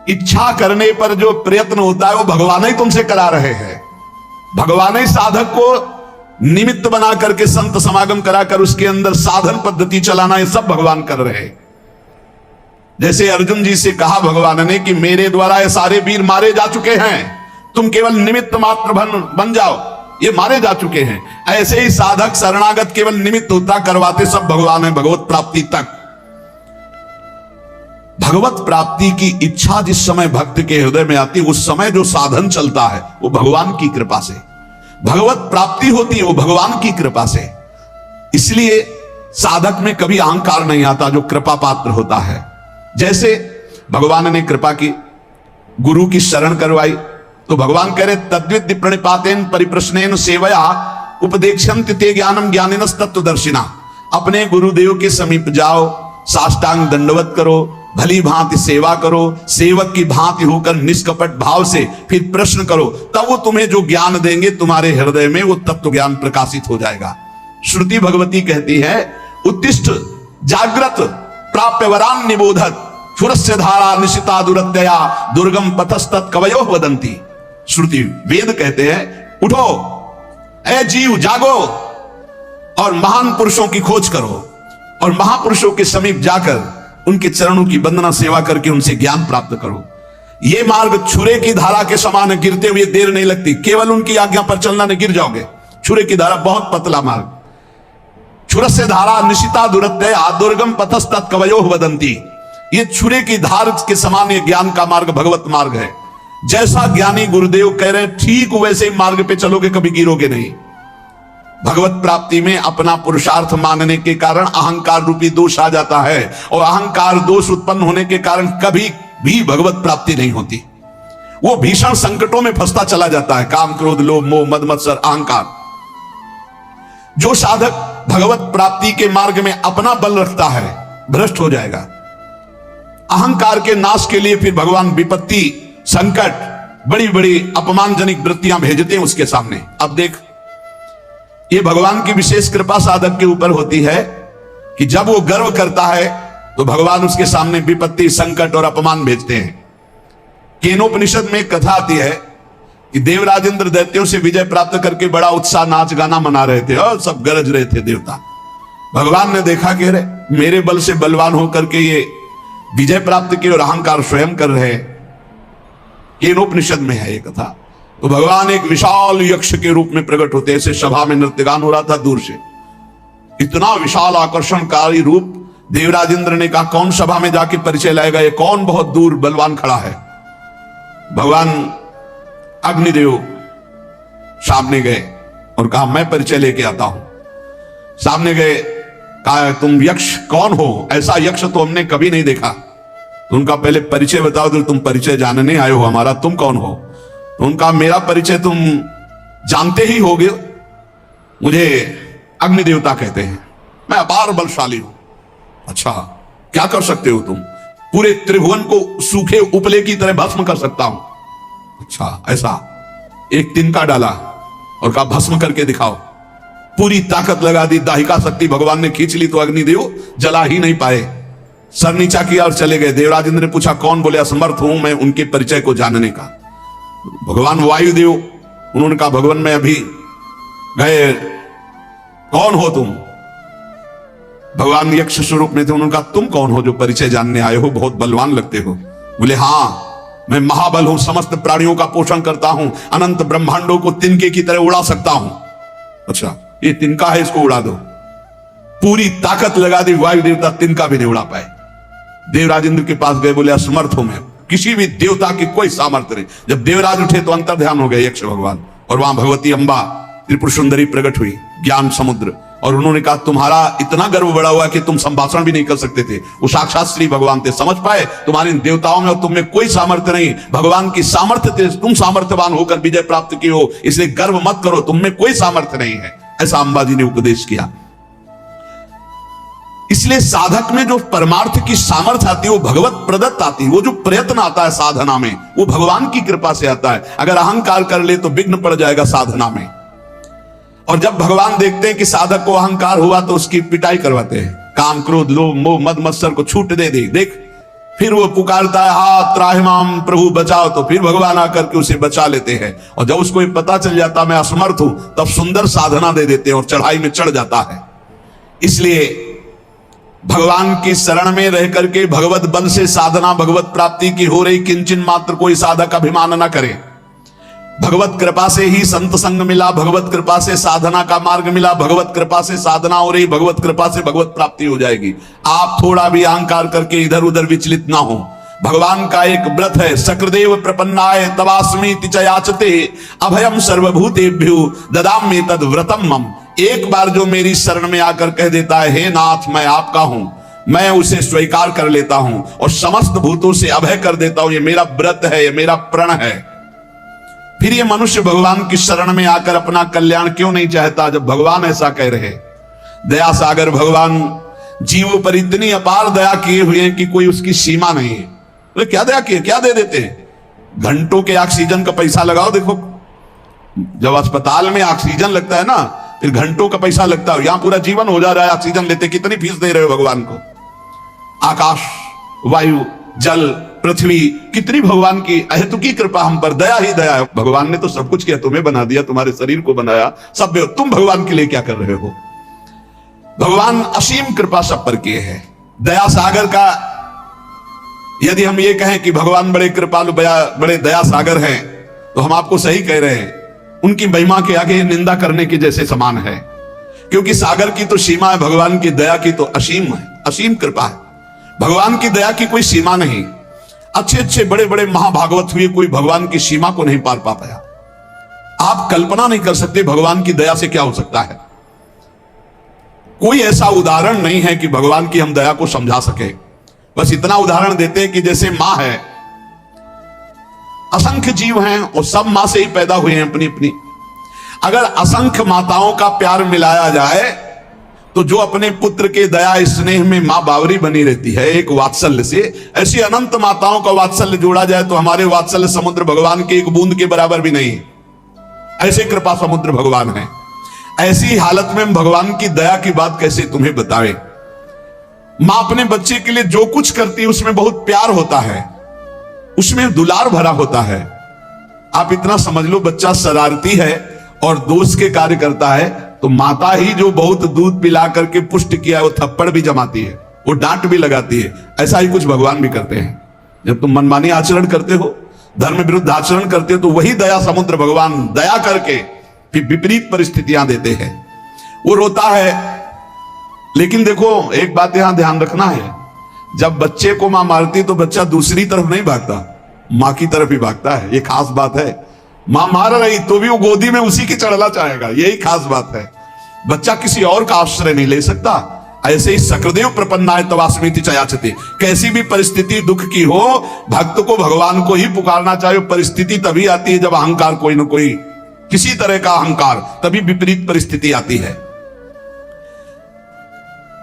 इच्छा करने पर जो प्रयत्न होता है वो भगवान ही तुमसे करा रहे हैं। भगवान ही साधक को निमित्त बना करके संत समागम कराकर उसके अंदर साधन पद्धति चलाना, ये सब भगवान कर रहे हैं। जैसे अर्जुन जी से कहा भगवान ने कि मेरे द्वारा ये सारे वीर मारे जा चुके हैं, तुम केवल निमित्त मात्र बन जाओ, ये मारे जा चुके हैं। ऐसे ही साधक शरणागत केवल निमित्त होता, करवाते सब भगवान है भगवत प्राप्ति तक। भगवत प्राप्ति की इच्छा जिस समय भक्त के हृदय में आती, उस समय जो साधन चलता है वो भगवान की कृपा से, भगवत प्राप्ति होती है वो भगवान की कृपा से। इसलिए साधक में कभी अहंकार नहीं आता जो कृपा पात्र होता है। जैसे भगवान ने कृपा की, गुरु की शरण करवाई, तो भगवान कह रहे तद्विद्य प्रणिपातेन परिप्रश्नेन सेवया उपदेक्षन्ति ते ज्ञानम ज्ञानिनस् तत्वदर्शिना। अपने गुरुदेव के समीप जाओ, साष्टांग दंडवत करो, भली भांति सेवा करो, सेवक की भांति होकर निष्कपट भाव से फिर प्रश्न करो, तब वो तुम्हें जो ज्ञान देंगे तुम्हारे हृदय में वो तत्व ज्ञान प्रकाशित हो जाएगा। श्रुति भगवती कहती है उत्तिष्ठ जागृत प्राप्य वरान निबोधत सुरस्य धारा निशिता दुरत्यया दुर्गम पथस्तत् कवयो वदंती। श्रुति वेद कहते हैं उठो ऐ जीव, जागो और महान पुरुषों की खोज करो, और महापुरुषों के समीप जाकर उनके चरणों की वंदना सेवा करके उनसे ज्ञान प्राप्त करो। ये मार्ग छुरे की धारा के समान है, गिरते हुए देर नहीं लगती, केवल उनकी आज्ञा पर चलना नहीं गिर जाओगे। छुरे की धारा बहुत पतला मार्ग, छुरस्य धारा निशिता दुरत्यया दुर्गम पथस्तत् कवयो वदंती। ये छुरे की धार के समान ये ज्ञान का मार्ग भगवत मार्ग है। जैसा ज्ञानी गुरुदेव कह रहे ठीक वैसे ही मार्ग पे चलोगे, कभी गिरोगे नहीं। भगवत प्राप्ति में अपना पुरुषार्थ मानने के कारण अहंकार रूपी दोष आ जाता है, और अहंकार दोष उत्पन्न होने के कारण कभी भी भगवत प्राप्ति नहीं होती। वो भीषण संकटों में फंसता चला जाता है, काम क्रोध लोभ मोह मद मत्सर अहंकार। जो साधक भगवत प्राप्ति के मार्ग में अपना बल रखता है भ्रष्ट हो जाएगा। अहंकार के नाश के लिए फिर भगवान विपत्ति, संकट, बड़ी बड़ी अपमानजनक वृत्तियां भेजते हैं उसके सामने। अब देख, ये भगवान की विशेष कृपा साधक के ऊपर होती है कि जब वो गर्व करता है तो भगवान उसके सामने विपत्ति, संकट और अपमान भेजते हैं। केनोपनिषद में एक कथा आती है कि देवराजेंद्र दैत्यों से विजय प्राप्त करके बड़ा उत्साह, नाच गाना मना रहे थे और सब गरज रहे थे देवता। भगवान ने देखा कि अरे मेरे बल से बलवान होकर के ये विजय प्राप्त की और अहंकार स्वयं कर रहे। केनोपनिषद में है ये कथा। तो भगवान एक विशाल यक्ष के रूप में प्रकट होते, ऐसे सभा में नृत्यगान हो रहा था दूर से, इतना विशाल आकर्षणकारी रूप। देवराजेंद्र ने कहा कौन सभा में जाके परिचय लाएगा, ये कौन बहुत दूर बलवान खड़ा है। भगवान अग्निदेव सामने गए और कहा मैं परिचय लेके आता हूं। सामने गए, कहा तुम यक्ष कौन हो, ऐसा यक्ष तो हमने कभी नहीं देखा। तो उनका पहले परिचय बताओ, तो तुम परिचय जानने आए हो हमारा, तुम कौन हो? तो उनका मेरा परिचय तुम जानते ही होगे, मुझे अग्नि देवता कहते हैं, मैं अपार बलशाली हूं। अच्छा, क्या कर सकते हो तुम? पूरे त्रिभुवन को सूखे उपले की तरह भस्म कर सकता हूं। अच्छा ऐसा? एक तिनका डाला और कहा भस्म करके दिखाओ। पूरी ताकत लगा दी, दाहिका शक्ति भगवान ने खींच ली तो अग्निदेव जला ही नहीं पाए, सर नीचा किया और चले गए। देवराजेंद्र ने पूछा कौन? बोले असमर्थ हूं मैं उनके परिचय को जानने का। भगवान वायुदेव, उन्होंने कहा भगवान मैं अभी गए, कौन हो तुम? भगवान यक्ष स्वरूप में थे, उन्होंने कहा तुम कौन हो जो परिचय जानने आए हो, बहुत बलवान लगते हो। बोले हाँ मैं महाबल हूं, समस्त प्राणियों का पोषण करता हूं, अनंत ब्रह्मांडों को तिनके की तरह उड़ा सकता हूं। अच्छा, ये तिनका है, इसको उड़ा दो। पूरी ताकत लगा दी, वायु देवता तिनका भी नहीं उड़ा पाए। देवराज इंद्र के पास गए, बोले असमर्थ हूं मैं, किसी भी देवता की कोई सामर्थ्य नहीं। जब देवराज उठे तो अंतर ध्यान हो गए यक्ष भगवान, और वहां भगवती अंबा त्रिपुर सुंदरी प्रकट हुई, ज्ञान समुद्र, और उन्होंने कहा तुम्हारा इतना गर्व बड़ा हुआ कि तुम संभाषण भी नहीं कर सकते थे। वो साक्षात श्री भगवान थे, समझ पाए तुम्हारे देवताओं में और तुम में कोई सामर्थ्य नहीं, भगवान की सामर्थ्य थे, तुम सामर्थ्यवान होकर विजय प्राप्त की हो, इसलिए गर्व मत करो, तुम में कोई सामर्थ्य नहीं है। ऐसा अंबा जी ने उपदेश किया। इसलिए साधक में जो परमार्थ की सामर्थ्य आती है वो भगवत प्रदत्त आती है। वो जो प्रयत्न आता है साधना में वो भगवान की कृपा से आता है। अगर अहंकार कर ले तो विघ्न पड़ जाएगा साधना में। और जब भगवान देखते हैं कि साधक को अहंकार हुआ तो उसकी पिटाई करवाते हैं। काम क्रोध लोभ मोह मद मत्सर को छूट दे देख, फिर वो पुकारता है हाथ त्राहिमाम प्रभु बचाओ, तो फिर भगवान आकर के उसे बचा लेते हैं। और जब उसको पता चल जाता मैं असमर्थ हूं, तब सुंदर साधना दे देते हैं और चढ़ाई में चढ़ जाता है। इसलिए भगवान की शरण में रह करके भगवत बल से साधना भगवत प्राप्ति की हो रही, किंचन मात्र कोई साधक अभिमान न करे। भगवत कृपा से ही संत संग मिला, भगवत कृपा से साधना का मार्ग मिला, भगवत कृपा से साधना हो रही, भगवत कृपा से भगवत प्राप्ति हो जाएगी। आप थोड़ा भी अहंकार करके इधर उधर विचलित ना हो। भगवान का एक व्रत है, सकृदेव प्रपन्नाय तवास्मीति च याचते अभयम सर्वभूतेभ्यो ददामि तद व्रतम मम। एक बार जो मेरी शरण में आकर कह देता है हे नाथ मैं आपका हूं, मैं उसे स्वीकार कर लेता हूं और समस्त भूतों से अभय कर देता हूं। ये मेरा व्रत है, ये मेरा प्रण है। फिर ये मनुष्य भगवान की शरण में आकर अपना कल्याण क्यों नहीं चाहता, जब भगवान ऐसा कह रहे। दया सागर भगवान जीवों पर इतनी अपार दया किए हुए हैं कि कोई उसकी सीमा नहीं है। तो क्या दया किए, क्या दे देते हैं। घंटों के ऑक्सीजन का पैसा लगाओ, देखो जब अस्पताल में ऑक्सीजन लगता है ना, फिर घंटों का पैसा लगता है। यहां पूरा जीवन हो जा रहा है ऑक्सीजन लेते, कितनी फीस दे रहे हो भगवान को। आकाश वायु जल पृथ्वी, कितनी भगवान की अहेतुकी कृपा हम पर, दया ही दया है। भगवान ने तो सब कुछ किया, तुम्हें बना दिया, तुम्हारे शरीर को बनाया, सब तुम भगवान के लिए क्या कर रहे हो। भगवान असीम कृपा सब पर किए हैं। दया सागर का यदि हम ये कहें कि भगवान बड़े कृपालु बड़े दया सागर हैं, तो हम आपको सही कह रहे हैं। उनकी महिमा के आगे निंदा करने के जैसे समान है, क्योंकि सागर की तो सीमा है, भगवान की दया की तो असीम है, असीम कृपा है। भगवान की दया की कोई सीमा नहीं। अच्छे अच्छे बड़े बड़े महाभागवत हुए, कोई भगवान की सीमा को नहीं पार पा पाया। आप कल्पना नहीं कर सकते भगवान की दया से क्या हो सकता है। कोई ऐसा उदाहरण नहीं है कि भगवान की हम दया को समझा सके। बस इतना उदाहरण देते हैं कि जैसे मां है, असंख्य जीव हैं और सब मां से ही पैदा हुए हैं अपनी अपनी। अगर असंख्य माताओं का प्यार मिलाया जाए तो जो अपने पुत्र के दया स्नेह में मां बावरी बनी रहती है एक वात्सल्य से, ऐसी अनंत माताओं का वात्सल्य जोड़ा जाए तो हमारे वात्सल्य समुद्र भगवान के एक बूंद के बराबर भी नहीं। ऐसे कृपा समुद्र भगवान है। ऐसी हालत में भगवान की दया की बात कैसे तुम्हें बतावे। मां अपने बच्चे के लिए जो कुछ करती है उसमें बहुत प्यार होता है, उसमें दुलार भरा होता है। आप इतना समझ लो, बच्चा शरारती है और दोस्त के कार्य करता है तो माता ही जो बहुत दूध पिला करके पुष्ट किया है वो थप्पड़ भी जमाती है, वो डांट भी लगाती है। ऐसा ही कुछ भगवान भी करते हैं। जब तुम मनमानी आचरण करते हो, धर्म विरुद्ध आचरण करते हो, तो वही दया समुद्र भगवान दया करके फिर विपरीत परिस्थितियां देते हैं। वो रोता है, लेकिन देखो एक बात यहां ध्यान रखना है, जब बच्चे को मां मारती तो बच्चा दूसरी तरफ नहीं भागता, मां की तरफ ही भागता है। ये खास बात है। मां मार रही तो भी वो गोदी में उसी की चढ़ना चाहेगा, यही खास बात है। बच्चा किसी और का आश्रय नहीं ले सकता। ऐसे ही सकृदेव प्रपन्नाय तवास्मीति च याचते। कैसी भी परिस्थिति दुख की हो, भक्त को भगवान को ही पुकारना चाहिए। परिस्थिति तभी आती है जब अहंकार कोई ना कोई, किसी तरह का अहंकार, तभी विपरीत परिस्थिति आती है।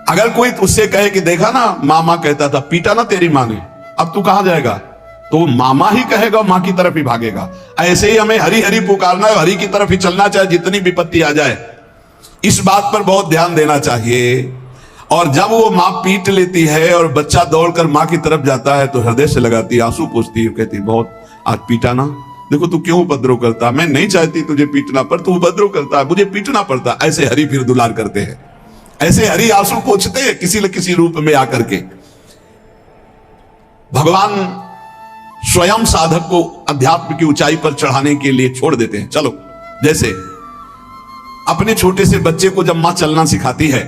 अगर कोई उससे कहे कि देखा ना मामा कहता था, पीटा ना तेरी मां ने, अब तू कहां जाएगा, तो मामा ही कहेगा, मां की तरफ ही भागेगा। ऐसे ही हमें हरि हरि पुकारना है, हरि की तरफ ही चलना चाहिए जितनी विपत्ति आ जाए। इस बात पर बहुत ध्यान देना चाहिए। और जब वो मां पीट लेती है और बच्चा दौड़कर मां की तरफ जाता है तो हृदय से लगाती है, आंसू पोंछती है, कहती बहुत आज पीटा ना, देखो तू क्यों उपद्रव करता, मैं नहीं चाहती तुझे पीटना पर तू उपद्रव करता है, मुझे पीटना पड़ता। ऐसे हरि फिर दुलार करते हैं, ऐसे हरि आंसू पोंछते हैं किसी न किसी रूप में आकर के। भगवान स्वयं साधक को अध्यात्म की ऊंचाई पर चढ़ाने के लिए छोड़ देते हैं। चलो, जैसे अपने छोटे से बच्चे को जब मां चलना सिखाती है,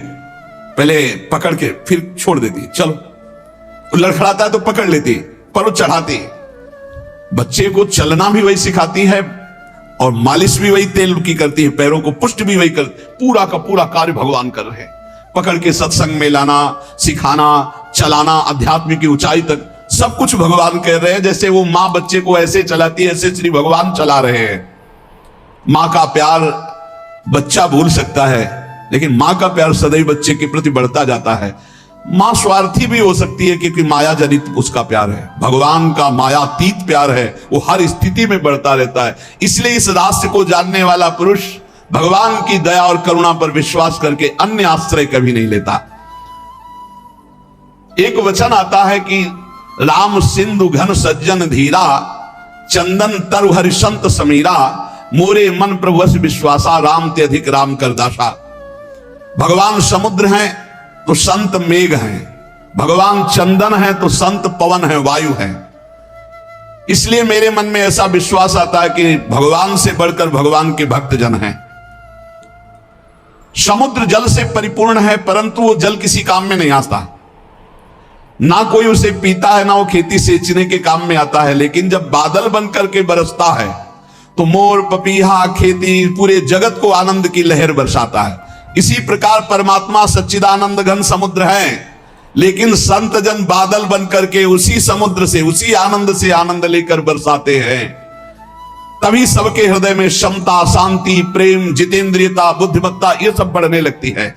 पहले पकड़ के फिर छोड़ देती है, चलो, वो लड़खड़ाता है तो पकड़ लेती है, पर वो चढ़ाती है। बच्चे को चलना भी वही सिखाती है और मालिश भी वही तेल की करती है, पैरों को पुष्ट भी वही कर, पूरा का पूरा कार्य भगवान कर रहे हैं। पकड़ के सत्संग में लाना, सिखाना, चलाना, अध्यात्म की ऊंचाई तक सब कुछ भगवान कर रहे हैं। जैसे वो मां बच्चे को ऐसे चलाती है, ऐसे श्री भगवान चला रहे हैं। मां का प्यार बच्चा भूल सकता है, लेकिन मां का प्यार सदैव बच्चे के प्रति बढ़ता जाता है। मां स्वार्थी भी हो सकती है क्योंकि माया जनित उसका प्यार है। भगवान का मायातीत प्यार है, वो हर स्थिति में बढ़ता रहता है। इसलिए इस रहस्य को जानने वाला पुरुष भगवान की दया और करुणा पर विश्वास करके अन्य आश्रय कभी नहीं लेता। एक वचन आता है कि राम सिंधु घन सज्जन धीरा, चंदन तरु हरिशंत समीरा, मोरे मन प्रभु विश्वासा, राम ते अधिक राम कर दासा। भगवान समुद्र हैं तो संत मेघ हैं, भगवान चंदन है तो संत पवन है, वायु है। इसलिए मेरे मन में ऐसा विश्वास आता है कि भगवान से बढ़कर भगवान के भक्तजन हैं। समुद्र जल से परिपूर्ण है, परंतु वो जल किसी काम में नहीं आता, ना कोई उसे पीता है, ना वो खेती सींचने के काम में आता है। लेकिन जब बादल बनकर के बरसता है तो मोर, पपीहा, खेती, पूरे जगत को आनंद की लहर बरसाता है। इसी प्रकार परमात्मा सच्चिदानंद घन समुद्र है, लेकिन संत जन बादल बनकर के उसी समुद्र से, उसी आनंद से आनंद लेकर बरसाते हैं। तभी सबके हृदय में क्षमता, शांति, प्रेम, जितेंद्रियता, बुद्धिमत्ता ये सब बढ़ने लगती है।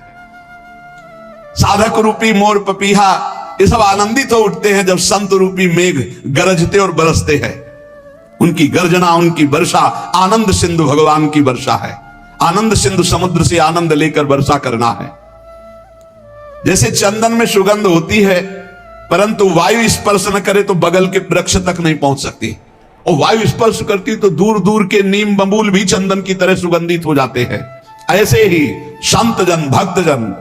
साधक रूपी मोर, पपीहा ये सब आनंदित हो उठते हैं जब संत रूपी मेघ गरजते और बरसते हैं। उनकी गर्जना, उनकी वर्षा आनंद सिंधु भगवान की वर्षा है। आनंद सिंधु समुद्र से आनंद लेकर वर्षा करना है। जैसे चंदन में सुगंध होती है, परंतु वायु स्पर्श न करे तो बगल के वृक्ष तक नहीं पहुंच सकती, और वायु स्पर्श करती तो दूर दूर के नीम बबूल भी चंदन की तरह सुगंधित हो जाते हैं। ऐसे ही संत जन, भक्त जन,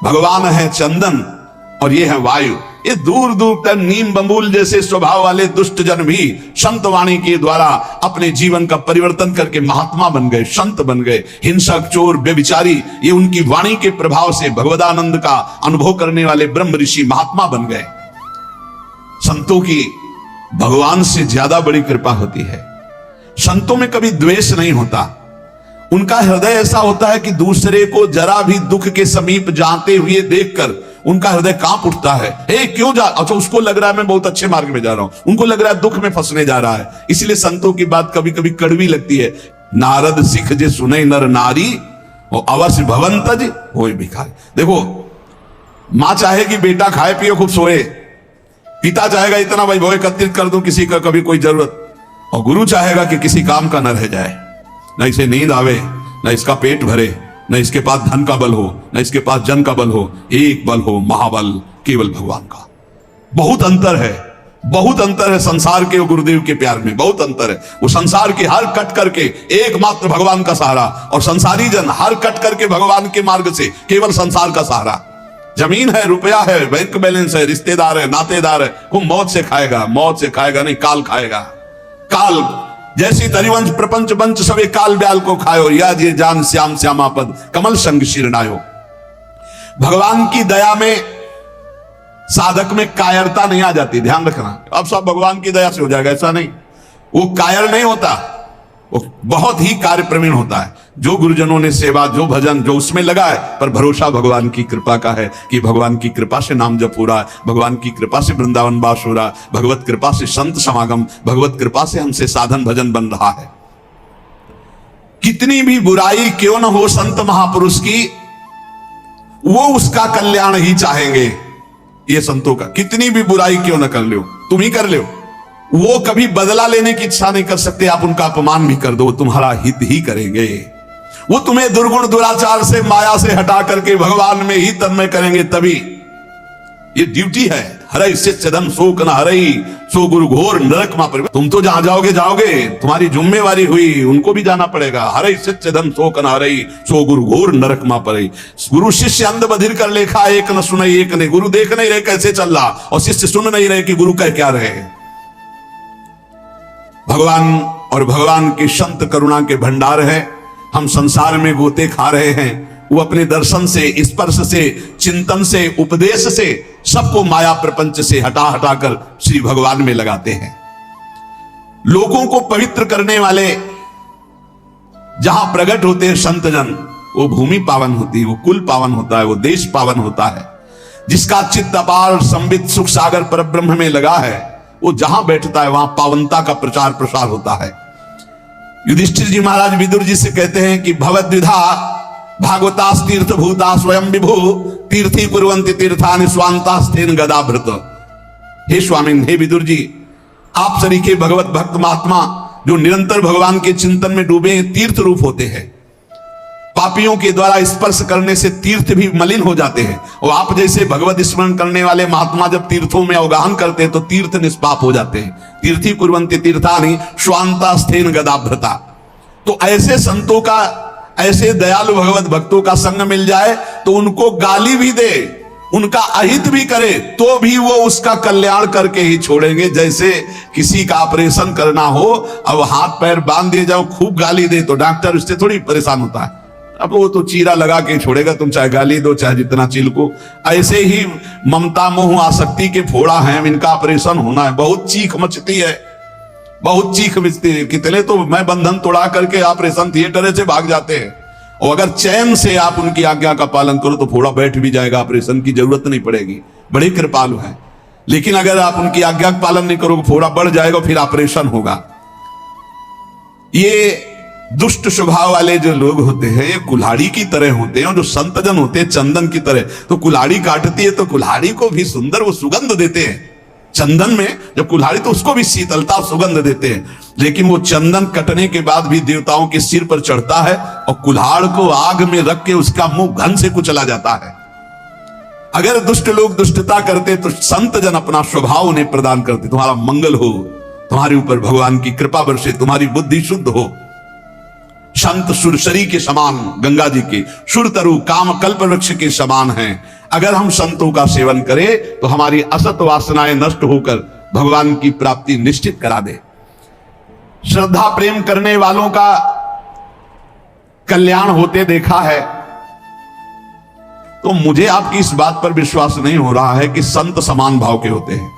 भगवान है चंदन और ये है वायु। ये दूर दूर तक नीम बबूल जैसे स्वभाव वाले दुष्ट जन भी संत वाणी के द्वारा अपने जीवन का परिवर्तन करके महात्मा बन गए, संत बन गए। हिंसक, चोर, व्यभिचारी ये उनकी वाणी के प्रभाव से भगवदानंद का अनुभव करने वाले ब्रह्म ऋषि महात्मा बन गए। संतों की भगवान से ज्यादा बड़ी कृपा होती है। संतों में कभी द्वेष नहीं होता। उनका हृदय ऐसा होता है कि दूसरे को जरा भी दुख के समीप जाते हुए देखकर उनका हृदय कांप उठता है। हे क्यों जा, अच्छा उसको लग रहा है मैं बहुत अच्छे मार्ग में जा रहा हूं, उनको लग रहा है दुख में फंसने जा रहा है। इसलिए संतों की बात कभी कभी कड़वी लगती है। नारद सिख जे सुने नर नारी, और अवश्य भवंतज होए भिखारी। देखो, मां चाहेगी बेटा खाए पिए खूब सोए, पिता चाहेगा इतना वैभव एकत्रित कर दूं किसी का कभी कोई जरूरत, और गुरु चाहेगा कि किसी काम का न रह जाए, न इसे नींद आवे, न इसका पेट भरे, न इसके पास धन का बल हो, न इसके पास जन का बल हो। एक बल हो, महाबल केवल भगवान का। बहुत अंतर है, बहुत अंतर है संसार के और गुरुदेव के प्यार में, बहुत अंतर है। वो संसार के हर कट करके एकमात्र भगवान का सहारा, और संसारी जन हर कट करके भगवान के मार्ग से केवल संसार का सहारा। जमीन है, रुपया है, बैंक बैलेंस है, रिश्तेदार है, नातेदार है, वो मौत से खाएगा, मौत से खाएगा नहीं, काल खाएगा। काल जैसी तरिवंश प्रपंच बंच सवे काल ब्याल को खायो, या जे जान श्याम श्यामापद कमल संग शिरनायो। भगवान की दया में साधक में कायरता नहीं आ जाती, ध्यान रखना। अब सब भगवान की दया से हो जाएगा ऐसा नहीं, वो कायर नहीं होता, वो बहुत ही कार्य प्रवीण होता है। जो गुरुजनों ने सेवा, जो भजन, जो उसमें लगा है, पर भरोसा भगवान की कृपा का है कि भगवान की कृपा से नाम जप हो रहा है, भगवान की कृपा से वृंदावन वास हो रहा है, भगवत कृपा से संत समागम, भगवत कृपा से हमसे साधन भजन बन रहा है। कितनी भी बुराई क्यों न हो संत महापुरुष की, वो उसका कल्याण ही चाहेंगे। ये संतों का, कितनी भी बुराई क्यों न कर लो, तुम ही कर लो, वो कभी बदला लेने की इच्छा नहीं कर सकते। आप उनका अपमान भी कर दो, वो तुम्हारा हित ही करेंगे। वो तुम्हें दुर्गुण दुराचार से, माया से हटा करके भगवान में ही तन्मय करेंगे। तभी ये ड्यूटी है। हरई शिष्यदम शोक न हरई, सो गुरु घोर नरक मा परिवार। तुम तो जहां जाओगे जाओगे, तुम्हारी जिम्मेवारी हुई, उनको भी जाना पड़ेगा। हरई शिष्यदम शोक न हरई, सो गुरु घोर नरक मा परिवार। गुरु शिष्य अंध बधिर कर लेखा, एक न सुनई एक नहीं। गुरु देख नहीं रहे कैसे चल रहा, और शिष्य सुन नहीं रहे कि गुरु कह क्या रहे। भगवान और भगवान के संत करुणा के भंडार है। हम संसार में गोते खा रहे हैं, वो अपने दर्शन से, स्पर्श से, चिंतन से, उपदेश से सबको माया प्रपंच से हटा हटा कर श्री भगवान में लगाते हैं। लोगों को पवित्र करने वाले जहां प्रकट होते हैं संत जन, वो भूमि पावन होती है, वो कुल पावन होता है, वो देश पावन होता है। जिसका चित्त अपार संबित सुख सागर परब्रह्म में लगा है, वो जहां बैठता है वहां पावनता का प्रचार प्रसार होता है। युधिष्ठिर जी महाराज विदुर जी से कहते हैं कि भवद्विधा भागवतास तीर्थ भूता स्वयं विभु तीर्थी कुर्वन्ति तीर्थानि स्वांतास्तेन गदाभृत। हे स्वामी, हे विदुर जी, आप सरीखे भगवत भक्त महात्मा जो निरंतर भगवान के चिंतन में डूबे हैं, तीर्थ रूप होते हैं। पापियों के द्वारा स्पर्श करने से तीर्थ भी मलिन हो जाते हैं, और आप जैसे भगवत स्मरण करने वाले महात्मा जब तीर्थों में अवगाहन करते हैं तो तीर्थ निष्पाप हो जाते हैं। तीर्थी कुर्वन्ति तीर्थानि स्वांतास्तेन गदाभृता। तो ऐसे संतों का, ऐसे दयालु भगवत भक्तों का संग मिल जाए तो उनको गाली भी दे, उनका अहित भी करे, तो भी वो उसका कल्याण करके ही छोड़ेंगे। जैसे किसी का ऑपरेशन करना हो, अब हाथ पैर बांध दिए जाओ, खूब गाली दे तो डॉक्टर उससे थोड़ी परेशान होता है, अब वो तो चीरा लगा के छोड़ेगा, तुम चाहे गाली दो चाहे जितना चिल्को। ऐसे ही ममता मोह आसक्ति के फोड़ा हैं, इनका ऑपरेशन होना है, बहुत चीख मचती है, बहुत चीख मचती है। कितने तो मैं बंधन तोड़ा करके ऑपरेशन थिएटर से भाग जाते हैं, और अगर चैन से आप उनकी आज्ञा का पालन करो तो फोड़ा बैठ भी जाएगा, ऑपरेशन की जरूरत नहीं पड़ेगी, बड़े कृपालु है। लेकिन अगर आप उनकी आज्ञा का पालन नहीं करोगे, फोड़ा बढ़ जाएगा, फिर ऑपरेशन होगा। ये दुष्ट स्वभाव वाले जो लोग होते हैं, ये कुल्हाड़ी की तरह होते हैं, और जो संतजन होते हैं चंदन की तरह। तो कुल्हाड़ी काटती है तो कुल्हाड़ी को भी सुंदर वो सुगंध देते हैं। चंदन में जब कुल्हाड़ी तो उसको भी शीतलता और सुगंध देते हैं, लेकिन वो चंदन कटने के बाद भी देवताओं के सिर पर चढ़ता है, और कुल्हाड़ को आग में रख के उसका मुंह घन से कुचला जाता है। अगर दुष्ट लोग दुष्टता करते तो संत जन अपना स्वभाव उन्हें प्रदान करते, तुम्हारा मंगल हो, तुम्हारे ऊपर भगवान की कृपा बरसे, तुम्हारी बुद्धि शुद्ध हो। संत सुरसरी के समान, गंगा जी के सुरतरु काम कल्प वृक्ष के समान हैं। अगर हम संतों का सेवन करें तो हमारी असत वासनाएं नष्ट होकर भगवान की प्राप्ति निश्चित करा दे। श्रद्धा प्रेम करने वालों का कल्याण होते देखा है, तो मुझे आपकी इस बात पर विश्वास नहीं हो रहा है कि संत समान भाव के होते हैं।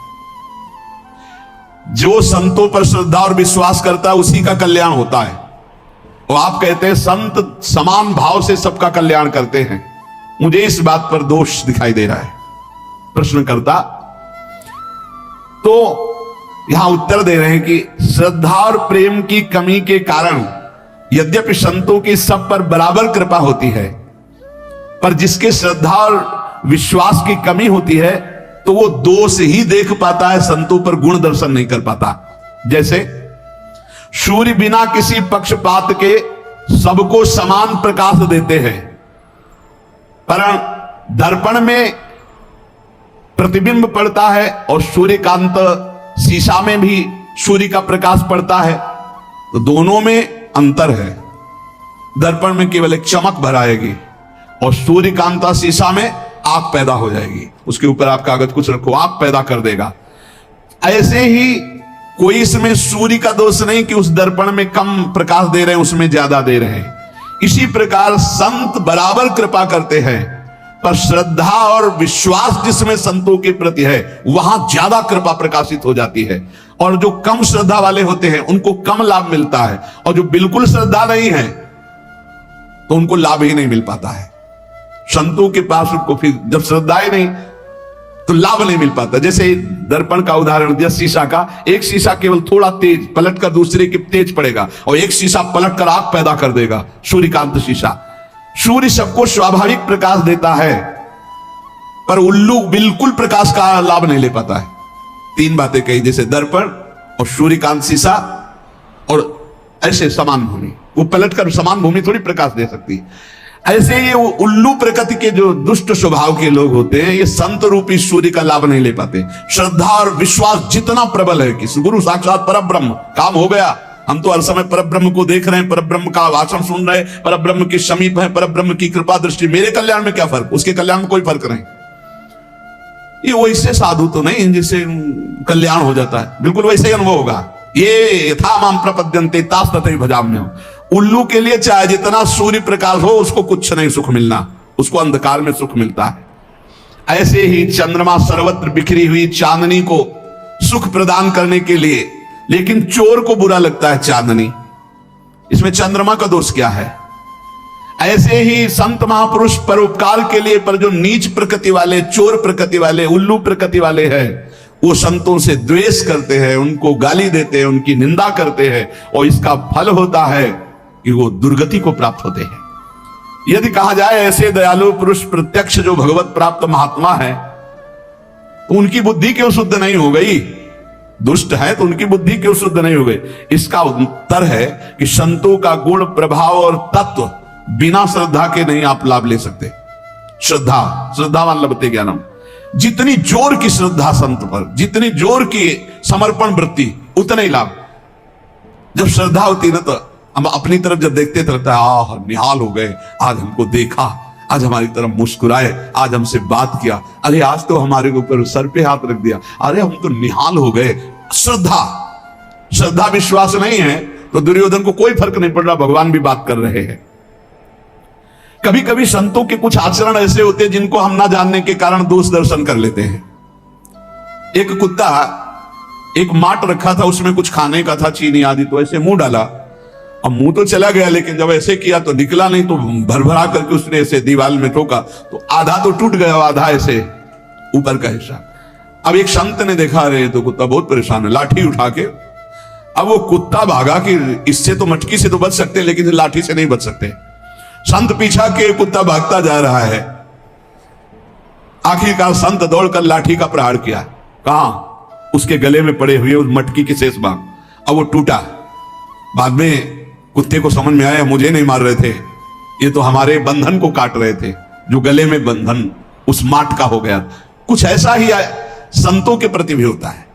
जो संतों पर श्रद्धा और विश्वास करता है उसी का कल्याण होता है। और आप कहते हैं संत समान भाव से सबका कल्याण करते हैं, मुझे इस बात पर दोष दिखाई दे रहा है। प्रश्नकर्ता तो यहां उत्तर दे रहे हैं कि श्रद्धा और प्रेम की कमी के कारण यद्यपि संतों की सब पर बराबर कृपा होती है, पर जिसके श्रद्धा और विश्वास की कमी होती है तो वो दोष ही देख पाता है, संतों पर गुण दर्शन नहीं कर पाता। जैसे सूर्य बिना किसी पक्षपात के सबको समान प्रकाश देते हैं, पर दर्पण में प्रतिबिंब पड़ता है और सूर्यकांत शीशा में भी सूर्य का प्रकाश पड़ता है, तो दोनों में अंतर है। दर्पण में केवल एक चमक भर आएगी और सूर्यकांता शीशा में आग पैदा हो जाएगी, उसके ऊपर आप कागज कुछ रखो, आग पैदा कर देगा। ऐसे ही कोई इसमें सूर्य का दोष नहीं कि उस दर्पण में कम प्रकाश दे रहे हैं, उसमें ज्यादा दे रहे हैं। इसी प्रकार संत बराबर कृपा करते हैं, पर श्रद्धा और विश्वास जिसमें संतों के प्रति है वहां ज्यादा कृपा प्रकाशित हो जाती है, और जो कम श्रद्धा वाले होते हैं उनको कम लाभ मिलता है, और जो बिल्कुल श्रद्धा नहीं है तो उनको लाभ ही नहीं मिल पाता है। संतों के पास उनको फिर जब श्रद्धा ही नहीं तो लाभ नहीं मिल पाता। जैसे दर्पण का उदाहरण दिया, शीशा का, एक शीशा केवल थोड़ा तेज पलट कर दूसरे के तेज पड़ेगा, और एक शीशा पलट कर आग पैदा कर देगा, सूर्यकांत शीशा। सूर्य सबको स्वाभाविक प्रकाश देता है, पर उल्लू बिल्कुल प्रकाश का लाभ नहीं ले पाता है। तीन बातें कही, जैसे दर्पण और सूर्यकांत शीशा और ऐसे समान भूमि, वो पलट कर समान भूमि थोड़ी प्रकाश दे सकती है। ऐसे ये उल्लू प्रकृति के जो दुष्ट स्वभाव के लोग होते हैं, ये संत रूपी सूर्य का लाभ नहीं ले पाते। श्रद्धा और विश्वास जितना प्रबल है कि गुरु साक्षात परब्रह्म, काम हो गया, हम तो हर समय परब्रह्म को देख रहे हैं, परब्रह्म का भाषण सुन रहे हैं, परब्रह्म के समीप है, परब्रह्म की कृपा दृष्टि, मेरे कल्याण में क्या फर्क, उसके कल्याण में कोई फर्क नहीं। ये वैसे साधु तो नहीं जिससे कल्याण हो जाता है, बिल्कुल वैसे ही अनुभव होगा। ये यथा माम प्रपद्यन्ते तास तथैव भजाम्यहम्। उल्लू के लिए चाहे जितना सूर्य प्रकाश हो उसको कुछ नहीं सुख मिलना, उसको अंधकार में सुख मिलता है। ऐसे ही चंद्रमा सर्वत्र बिखरी हुई चांदनी को सुख प्रदान करने के लिए, लेकिन चोर को बुरा लगता है चांदनी, इसमें चंद्रमा का दोष क्या है? ऐसे ही संत महापुरुष परोपकार के लिए, पर जो नीच प्रकृति वाले, चोर प्रकृति वाले, उल्लू प्रकृति वाले हैं, वो संतों से द्वेष करते हैं, उनको गाली देते हैं, उनकी निंदा करते हैं, और इसका फल होता है कि वो दुर्गति को प्राप्त होते हैं। यदि कहा जाए ऐसे दयालु पुरुष प्रत्यक्ष जो भगवत प्राप्त महात्मा है, तो उनकी बुद्धि क्यों शुद्ध नहीं हो गई? दुष्ट है तो उनकी बुद्धि क्यों शुद्ध नहीं हो गई? इसका उत्तर है कि संतों का गुण, प्रभाव और तत्व बिना श्रद्धा के नहीं आप लाभ ले सकते। श्रद्धावान लभते ज्ञानम। जितनी जोर की श्रद्धा संत पर, जितनी जोर की समर्पण वृत्ति, उतने ही लाभ। जब श्रद्धा होती ना तो हम अपनी तरफ जब देखते तो लगता है आह निहाल हो गए, आज हमको देखा, आज हमारी तरफ मुस्कुराए, आज हमसे बात किया, अरे आज तो हमारे ऊपर सर पे हाथ रख दिया, अरे हम तो निहाल हो गए। श्रद्धा विश्वास नहीं है तो दुर्योधन को कोई फर्क नहीं पड़ रहा, भगवान भी बात कर रहे हैं। कभी कभी संतों के कुछ आचरण ऐसे होते हैं जिनको हम ना जानने के कारण दोष दर्शन कर लेते हैं। एक कुत्ता एक माट रखा था, उसमें कुछ खाने का था, चीनी आदि, तो ऐसे मुंह डाला, अब मुंह तो चला गया, लेकिन जब ऐसे किया तो निकला नहीं, तो भरभरा करके उसने ऐसे दीवार में ठोका, तो आधा तो टूट गया, आधा ऐसे ऊपर का हिस्सा। अब एक संत ने देखा, रहे तो कुत्ता बहुत परेशान है, लाठी उठा के, अब वो कुत्ता भागा कि इससे तो मटकी से तो बच सकते, लेकिन लाठी से नहीं बच सकते। संत पीछा के कुत्ता भागता जा रहा है, आखिरकार संत दौड़कर लाठी का प्रहार किया। कहां? उसके गले में पड़े हुए उस मटकी के शेष भाग। अब वो टूटा। बाद में कुत्ते को समझ में आया मुझे नहीं मार रहे थे, ये तो हमारे बंधन को काट रहे थे, जो गले में बंधन उस माट का हो गया। कुछ ऐसा ही संतों के प्रति भी होता है।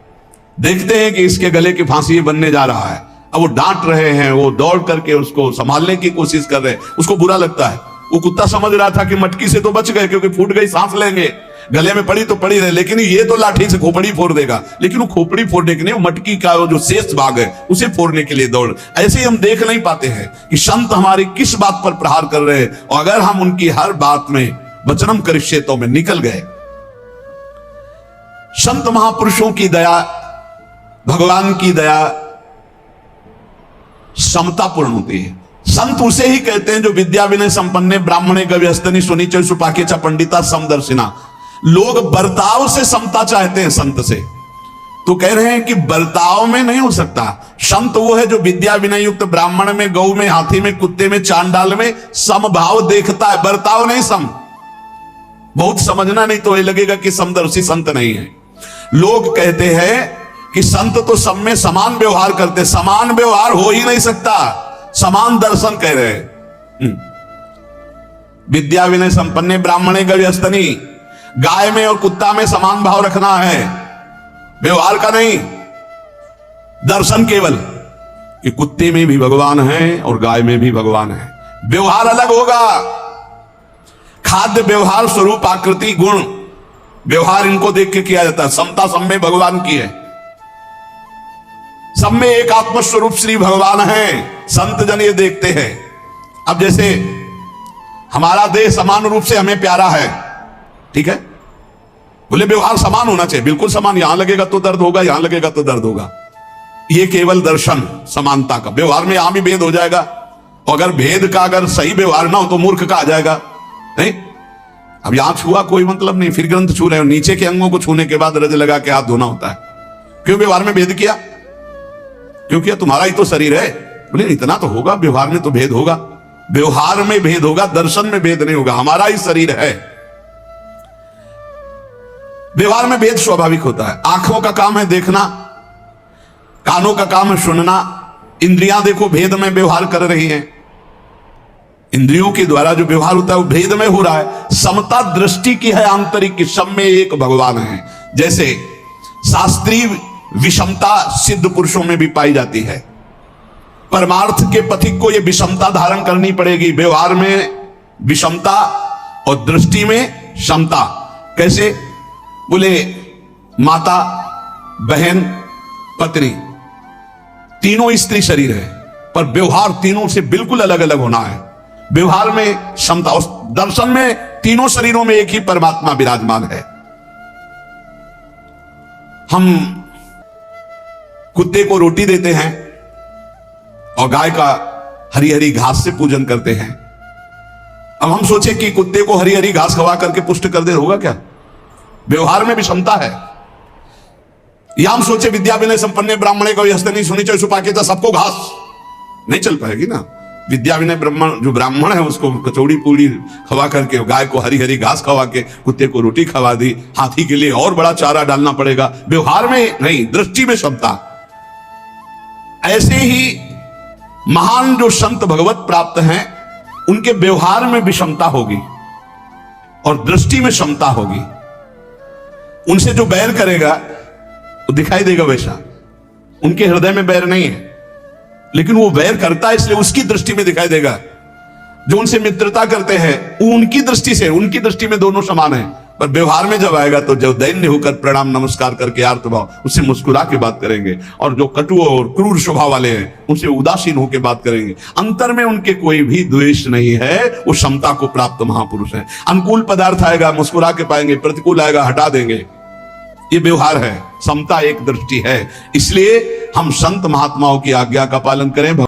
देखते हैं कि इसके गले की फांसी बनने जा रहा है, अब वो डांट रहे हैं, वो दौड़ करके उसको संभालने की कोशिश कर रहे हैं, उसको बुरा लगता है। वो कुत्ता समझ रहा था कि मटकी से तो बच गए, क्योंकि फूट गई, सांस लेंगे, गले में पड़ी तो पड़ी रहे, लेकिन ये तो लाठी से खोपड़ी फोड़ देगा। लेकिन वो खोपड़ी फोड़ने के लिए मटकी का जो शेष भाग है उसे फोड़ने के लिए दौड़। ऐसे ही हम देख नहीं पाते हैं कि संत हमारे किस बात पर प्रहार कर रहे हैं, और अगर हम उनकी हर बात में वचनम करिष्येतो में निकल गए। संत महापुरुषों की दया, भगवान की दया समतापूर्ण होती है। संत उसे ही कहते हैं जो विद्या विनय संपन्ने, ब्राह्मणे गव्यस्तनि सुनिचय सुपाके च पंडिता समदर्शिना। लोग बर्ताव से समता चाहते हैं संत से, तो कह रहे हैं कि बर्ताव में नहीं हो सकता। संत वो है जो विद्या विनय युक्त, ब्राह्मण में, गौ में, हाथी में, कुत्ते में, चांडाल में समभाव देखता है, बर्ताव नहीं सम। बहुत समझना नहीं तो ये लगेगा कि समदर्शी संत नहीं है। लोग कहते हैं कि संत तो सब में समान व्यवहार करते, समान व्यवहार हो ही नहीं सकता, समान दर्शन कह रहे हैं। विद्या विनय संपन्ने, ब्राह्मणे गव्यस्तनि, गाय में और कुत्ता में समान भाव रखना है, व्यवहार का नहीं, दर्शन केवल कि कुत्ते में भी भगवान है और गाय में भी भगवान है। व्यवहार अलग होगा, खाद्य व्यवहार, स्वरूप, आकृति, गुण, व्यवहार इनको देख के किया जाता है। समता सब में भगवान की है, सब में एक आत्मस्वरूप श्री भगवान है, संत जन ये देखते हैं। अब जैसे हमारा देह समान रूप से हमें प्यारा है, ठीक है, बोले व्यवहार समान होना चाहिए, बिल्कुल समान, यहां लगेगा तो दर्द होगा, यहां लगेगा तो दर्द होगा, ये केवल दर्शन समानता का। व्यवहार में यहां भी भेद हो जाएगा, और अगर भेद का अगर सही व्यवहार ना हो तो मूर्ख का आ जाएगा। नहीं, अब यहां छुआ कोई मतलब नहीं, फिर ग्रंथ छू रहे हो, नीचे के अंगों को छूने के बाद रज लगा के हाथ धोना होता है। क्यों व्यवहार में भेद किया? क्योंकि तुम्हारा ही तो शरीर है। बोले इतना तो होगा, व्यवहार में तो भेद होगा, व्यवहार में भेद होगा, दर्शन में भेद नहीं होगा, हमारा ही शरीर है। व्यवहार में भेद स्वाभाविक होता है। आंखों का काम है देखना, कानों का काम है सुनना, इंद्रियां देखो भेद में व्यवहार कर रही हैं, इंद्रियों के द्वारा जो व्यवहार होता है वो भेद में हो रहा है। समता दृष्टि की है आंतरिक, की सब में एक भगवान है। जैसे शास्त्रीय विषमता सिद्ध पुरुषों में भी पाई जाती है, परमार्थ के पथिक को यह विषमता धारण करनी पड़ेगी। व्यवहार में विषमता और दृष्टि में समता। कैसे? बोले माता, बहन, पत्नी, तीनों स्त्री शरीर है, पर व्यवहार तीनों से बिल्कुल अलग अलग होना है। व्यवहार में क्षमता, उस दर्शन में तीनों शरीरों में एक ही परमात्मा विराजमान है। हम कुत्ते को रोटी देते हैं और गाय का हरी हरी घास से पूजन करते हैं। अब हम सोचे कि कुत्ते को हरी हरी घास खवा करके पुष्ट कर दे, होगा क्या? व्यवहार में भी क्षमता है। या हम सोचे विद्या विनय संपन्न ब्राह्मणे को हस्तनी सुनी चो सुपाके तो सबको घास, नहीं चल पाएगी ना। विद्या विनय ब्राह्मण, जो ब्राह्मण है उसको कचौड़ी पूड़ी खवा करके, गाय को हरी हरी घास खवा के, कुत्ते को रोटी खवा दी, हाथी के लिए और बड़ा चारा डालना पड़ेगा। व्यवहार में नहीं, दृष्टि में क्षमता। ऐसे ही महान जो संत भगवत प्राप्त हैं, उनके व्यवहार में भी क्षमता होगी और दृष्टि में क्षमता होगी। उनसे जो बैर करेगा वो दिखाई देगा वैसा, उनके हृदय में बैर नहीं है, लेकिन वो वैर करता है इसलिए उसकी दृष्टि में दिखाई देगा। जो उनसे मित्रता करते हैं वो उनकी दृष्टि से, उनकी दृष्टि में दोनों समान है, पर व्यवहार में जब आएगा तो जो दैन्य होकर प्रणाम नमस्कार करके आर्तभाव उससे मुस्कुरा के बात करेंगे, और जो कटु और क्रूर स्वभाव वाले हैं उनसे उदासीन होकर बात करेंगे। अंतर में उनके कोई भी द्वेष नहीं है, वो क्षमता को प्राप्त महापुरुष है। अनुकूल पदार्थ आएगा मुस्कुरा के पाएंगे, प्रतिकूल आएगा हटा देंगे। ये व्यवहार है, समता एक दृष्टि है। इसलिए हम संत महात्माओं की आज्ञा का पालन करें।